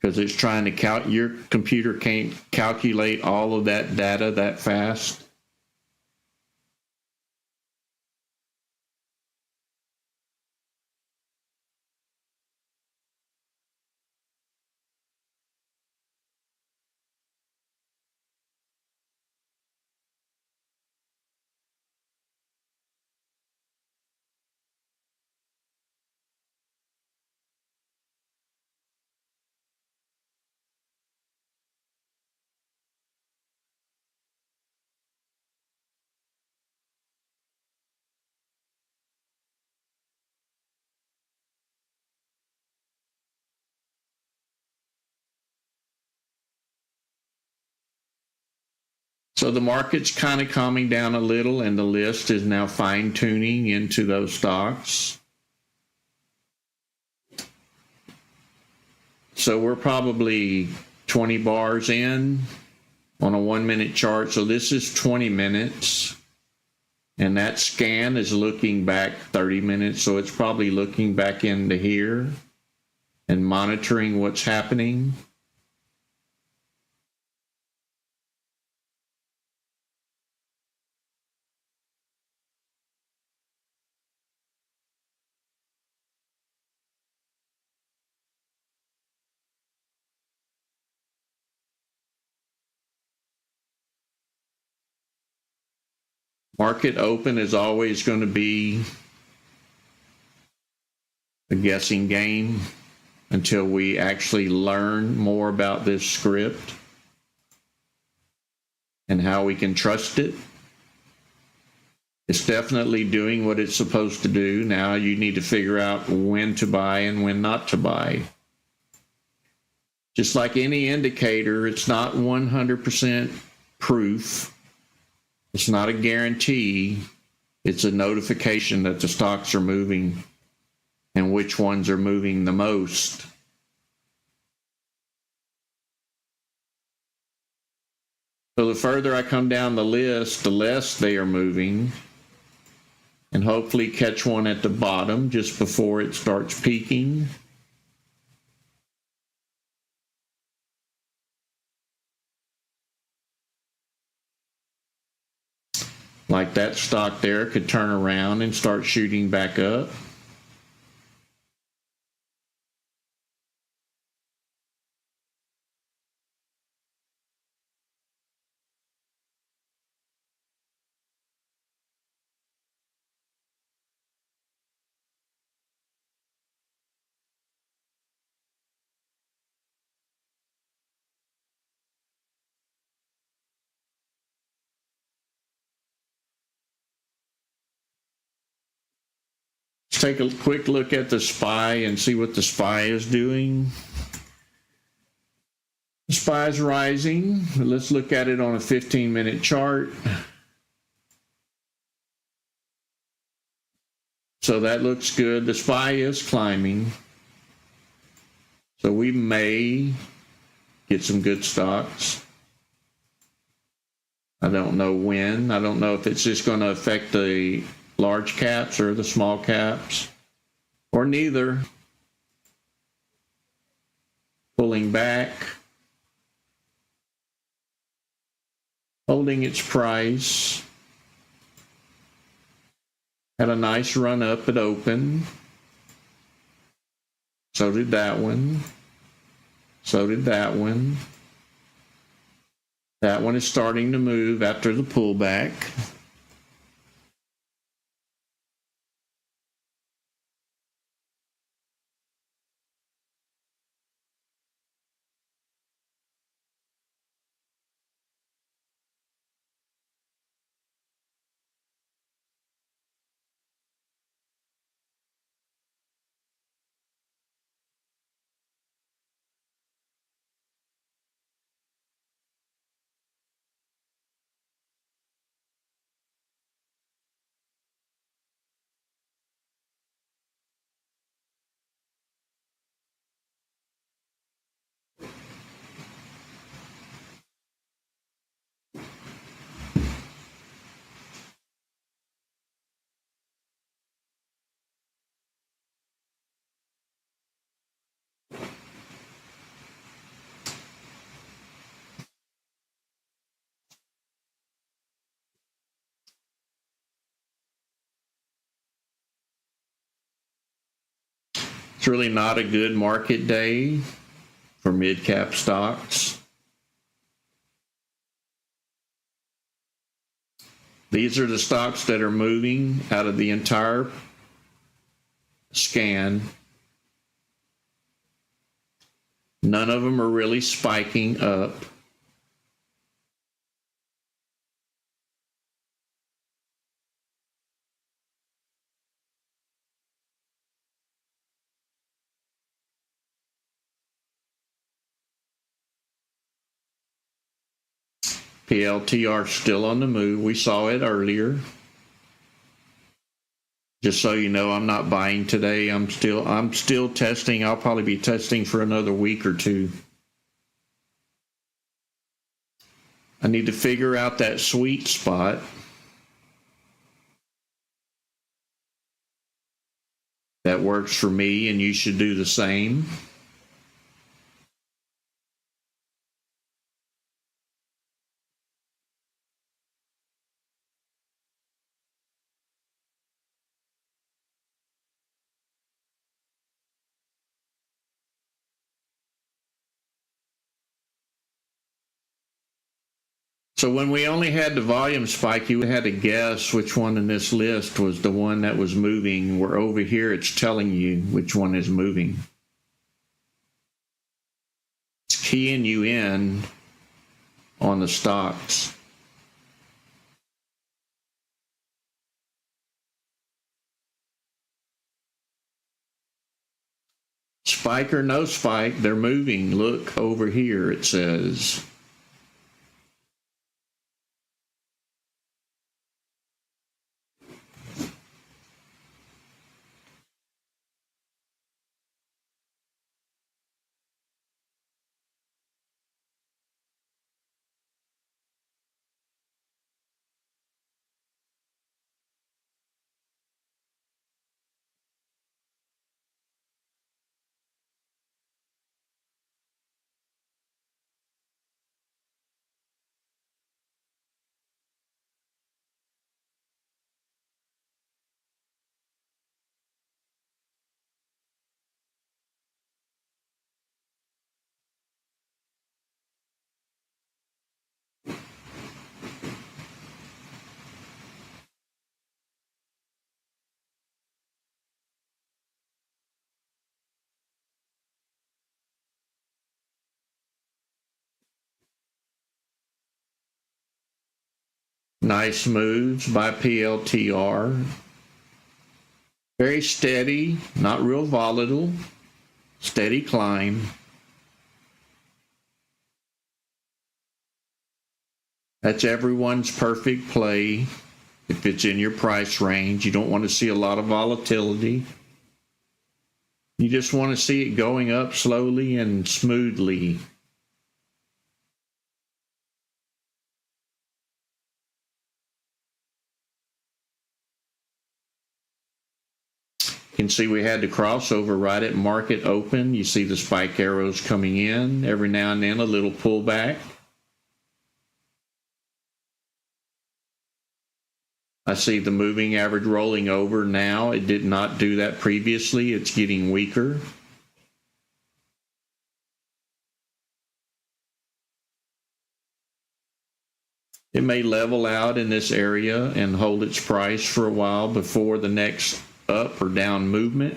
because it's trying to your computer can't calculate all of that data that fast. So the market's kind of calming down a little, and the list is now fine-tuning into those stocks. So we're probably 20 bars in on a 1-minute chart. So this is 20 minutes. And that scan is looking back 30 minutes. So it's probably looking back into here and monitoring what's happening. Market open is always going to be a guessing game until we actually learn more about this script and how we can trust it. It's definitely doing what it's supposed to do. Now you need to figure out when to buy and when not to buy. Just like any indicator, it's not 100% proof. It's not a guarantee. It's a notification that the stocks are moving and which ones are moving the most. So the further I come down the list, the less they are moving, and hopefully catch one at the bottom just before it starts peaking. Like that stock there could turn around and start shooting back up. Let's take a quick look at the SPY and see what the SPY is doing. The SPY is rising. Let's look at it on a 15-minute chart. So that looks good. The SPY is climbing. So we may get some good stocks. I don't know when. I don't know if it's just going to affect the large caps or the small caps, or neither. Pulling back, holding its price. Had a nice run up at open. So did that one. So did that one. That one is starting to move after the pullback. It's really not a good market day for mid-cap stocks. These are the stocks that are moving out of the entire scan. None of them are really spiking up. PLTR still on the move. We saw it earlier. Just so you know, I'm not buying today. I'm still testing. I'll probably be testing for another week or two. I need to figure out that sweet spot. That works for me, and you should do the same. So when we only had the volume spike, you had to guess which one in this list was the one that was moving. Where over here, it's telling you which one is moving. It's keying you in on the stocks. Spike or no spike, they're moving. Look over here, it says. Nice moves by PLTR. Very steady, not real volatile. Steady climb. That's everyone's perfect play. If it's in your price range, you don't want to see a lot of volatility. You just want to see it going up slowly and smoothly. You can see we had the crossover right at market open. You see the spike arrows coming in. Every now and then a little pullback. I see the moving average rolling over now. It did not do that previously. It's getting weaker. It may level out in this area and hold its price for a while before the next up or down movement.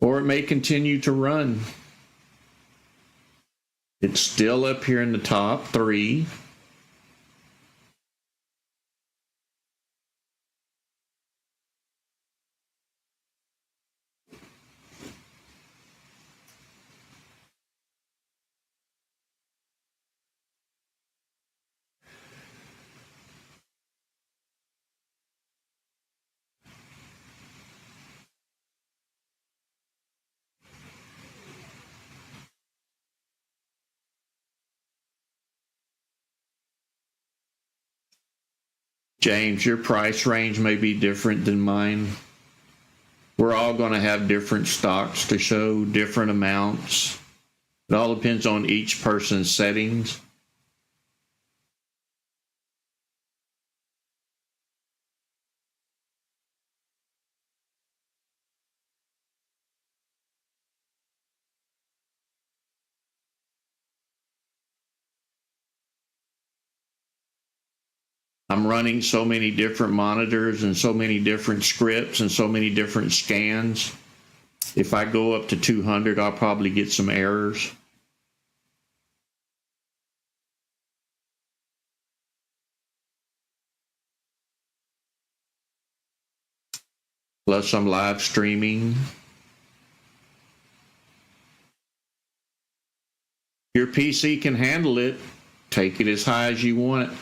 Or it may continue to run. It's still up here in the top 3. James, your price range may be different than mine. We're all going to have different stocks to show, different amounts. It all depends on each person's settings. I'm running so many different monitors and so many different scripts and so many different scans. If I go up to 200, I'll probably get some errors. Plus I'm live streaming. your PC can handle it, take it as high as you want it.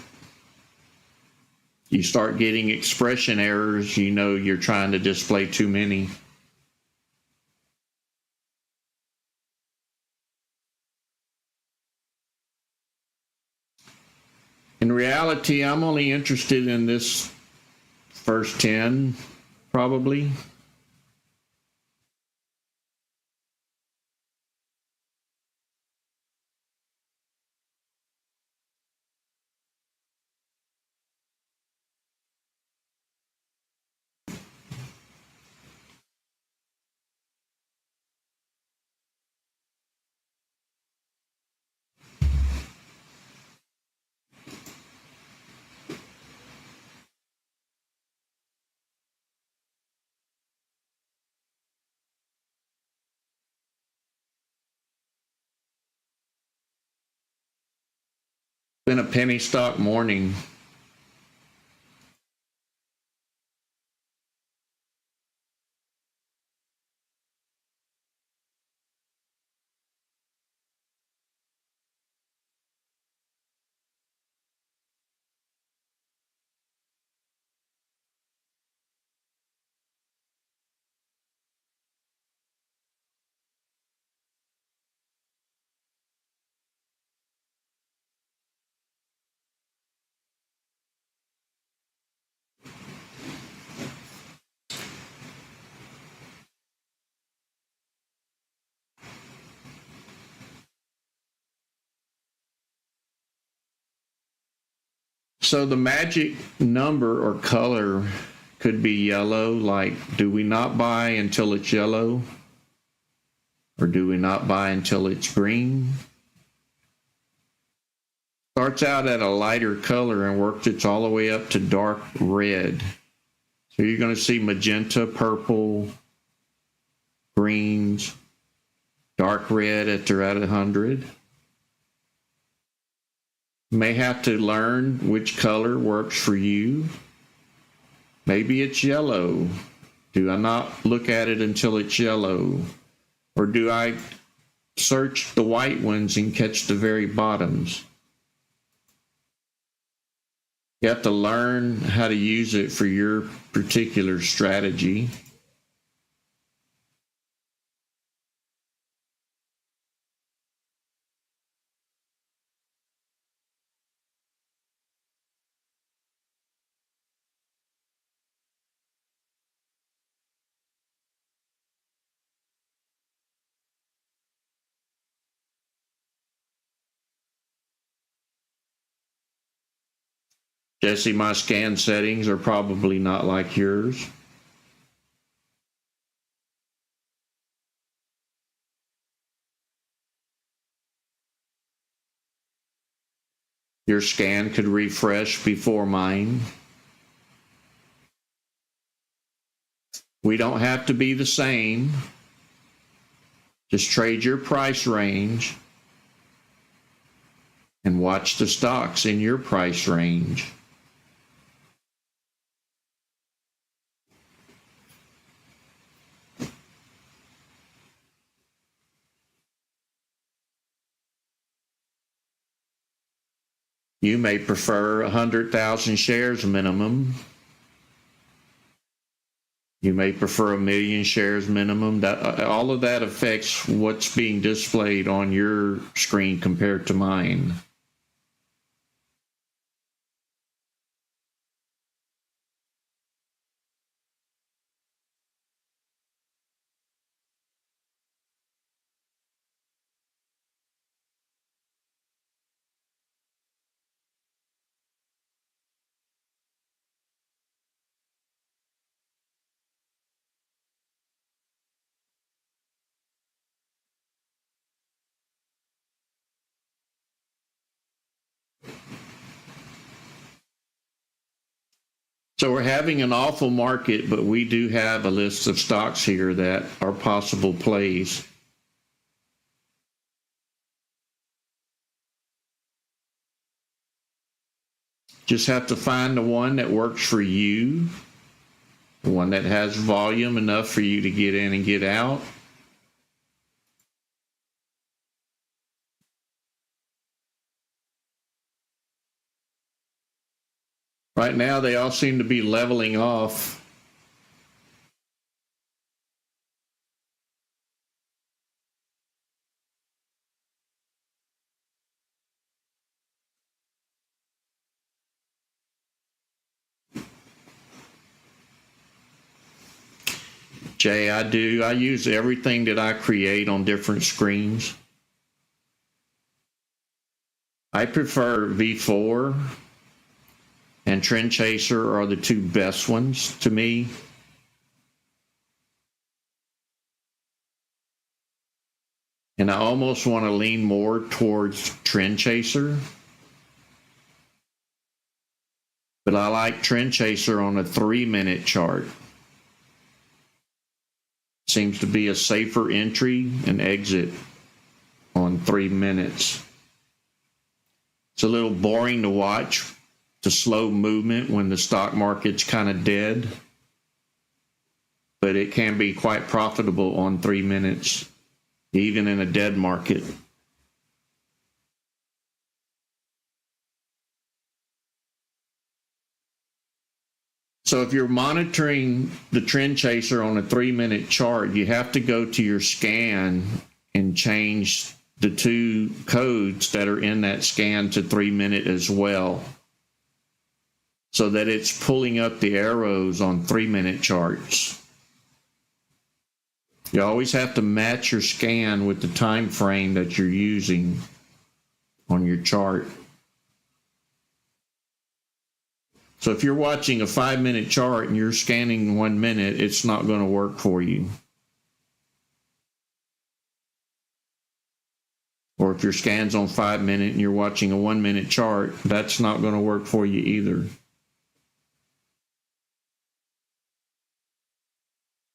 You start getting expression errors, you know you're trying to display too many. In reality, I'm only interested in this first 10, probably. Been a penny stock morning. So the magic number or color could be yellow, like do we not buy until it's yellow? Or do we not buy until it's green? Starts out at a lighter color and works its all the way up to dark red. So you're going to see magenta, purple, greens, dark red at 100. May have to learn which color works for you. Maybe it's yellow. Do I not look at it until it's yellow? Or do I search the white ones and catch the very bottoms? You have to learn how to use it for your particular strategy. Jesse, my scan settings are probably not like yours. Your scan could refresh before mine. We don't have to be the same. Just trade your price range and watch the stocks in your price range. You may prefer 100,000 shares minimum. You may prefer 1,000,000 shares minimum. All of that affects what's being displayed on your screen compared to mine. So we're having an awful market, but we do have a list of stocks here that are possible plays. Just have to find the one that works for you, the one that has volume enough for you to get in and get out. Right now, they all seem to be leveling off. Jay, I do. I use everything that I create on different screens. I prefer V4 and Trend Chaser are the two best ones to me. And I almost want to lean more towards Trend Chaser. But I like Trend Chaser on a 3-minute chart. Seems to be a safer entry and exit on 3 minutes. It's a little boring to watch the slow movement when the stock market's kind of dead, but it can be quite profitable on 3 minutes, even in a dead market. So if you're monitoring the Trend Chaser on a 3-minute chart, you have to go to your scan and change the two codes that are in that scan to 3-minute as well, so that it's pulling up the arrows on 3-minute charts. You always have to match your scan with the time frame that you're using on your chart. So if you're watching a 5-minute chart and you're scanning 1 minute, it's not going to work for you. Or if your scan's on 5 minute and you're watching a 1-minute chart, that's not going to work for you either.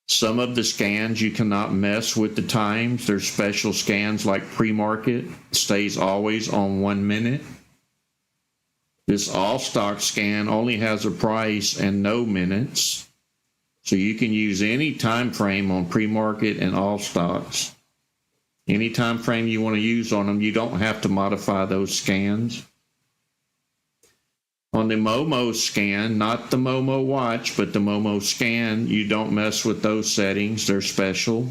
Some of the scans you cannot mess with the times. There's special scans like pre-market, stays always on 1 minute. This all stock scan only has a price and no minutes. So you can use any time frame on pre-market and all stocks. Any time frame you want to use on them, you don't have to modify those scans. On the Momo scan, not the Momo watch, but the Momo scan, you don't mess with those settings. They're special.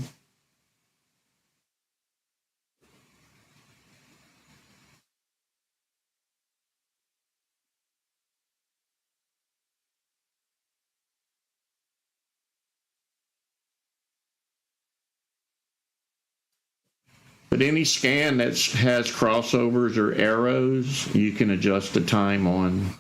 But any scan that has crossovers or arrows, you can adjust the time on.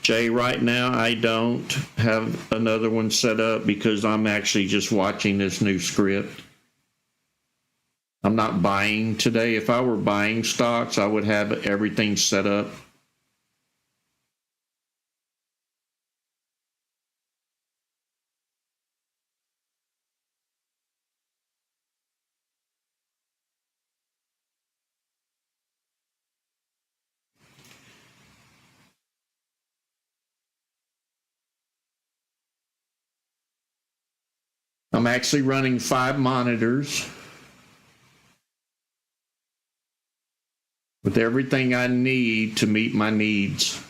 Jay, right now I don't have another one set up because I'm actually just watching this new script. I'm not buying today. If I were buying stocks, I would have everything set up. I'm actually running 5 monitors with everything I need to meet my needs.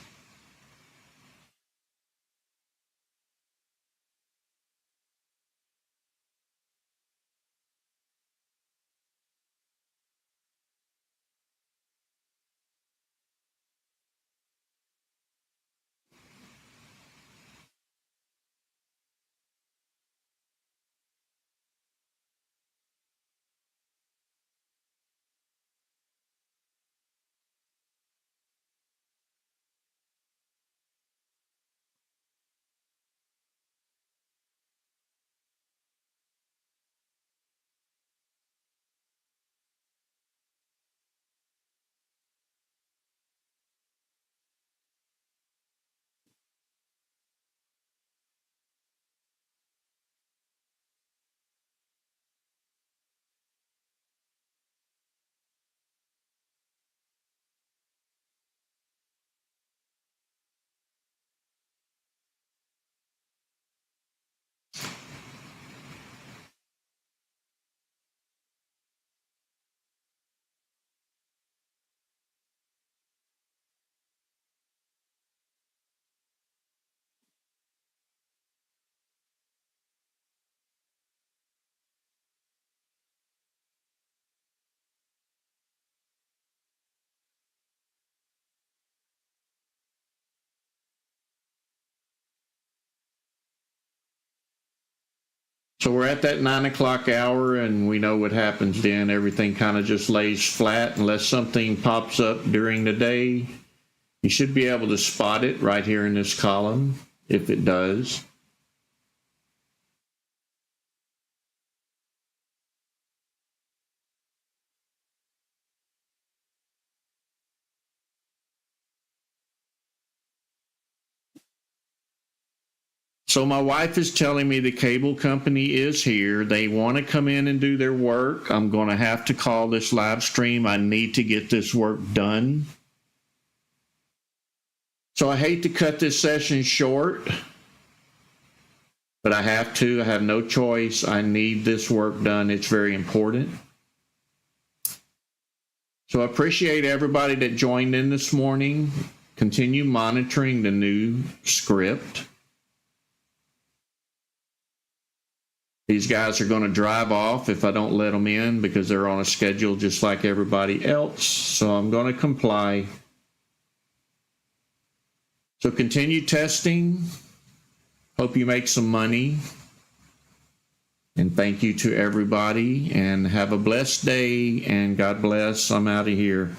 So we're at that 9 o'clock hour, and we know what happens then. Everything kind of just lays flat unless something pops up during the day. You should be able to spot it right here in this column if it does. So my wife is telling me the cable company is here. They want to come in and do their work. I'm going to have to call this live stream. I need to get this work done. So I hate to cut this session short, but I have to. I have no choice. I need this work done. It's very important. So I appreciate everybody that joined in this morning. Continue monitoring the new script. These guys are going to drive off if I don't let them in because they're on a schedule just like everybody else. So I'm going to comply. So continue testing. Hope you make some money. And thank you to everybody. And have a blessed day. And God bless. I'm out of here.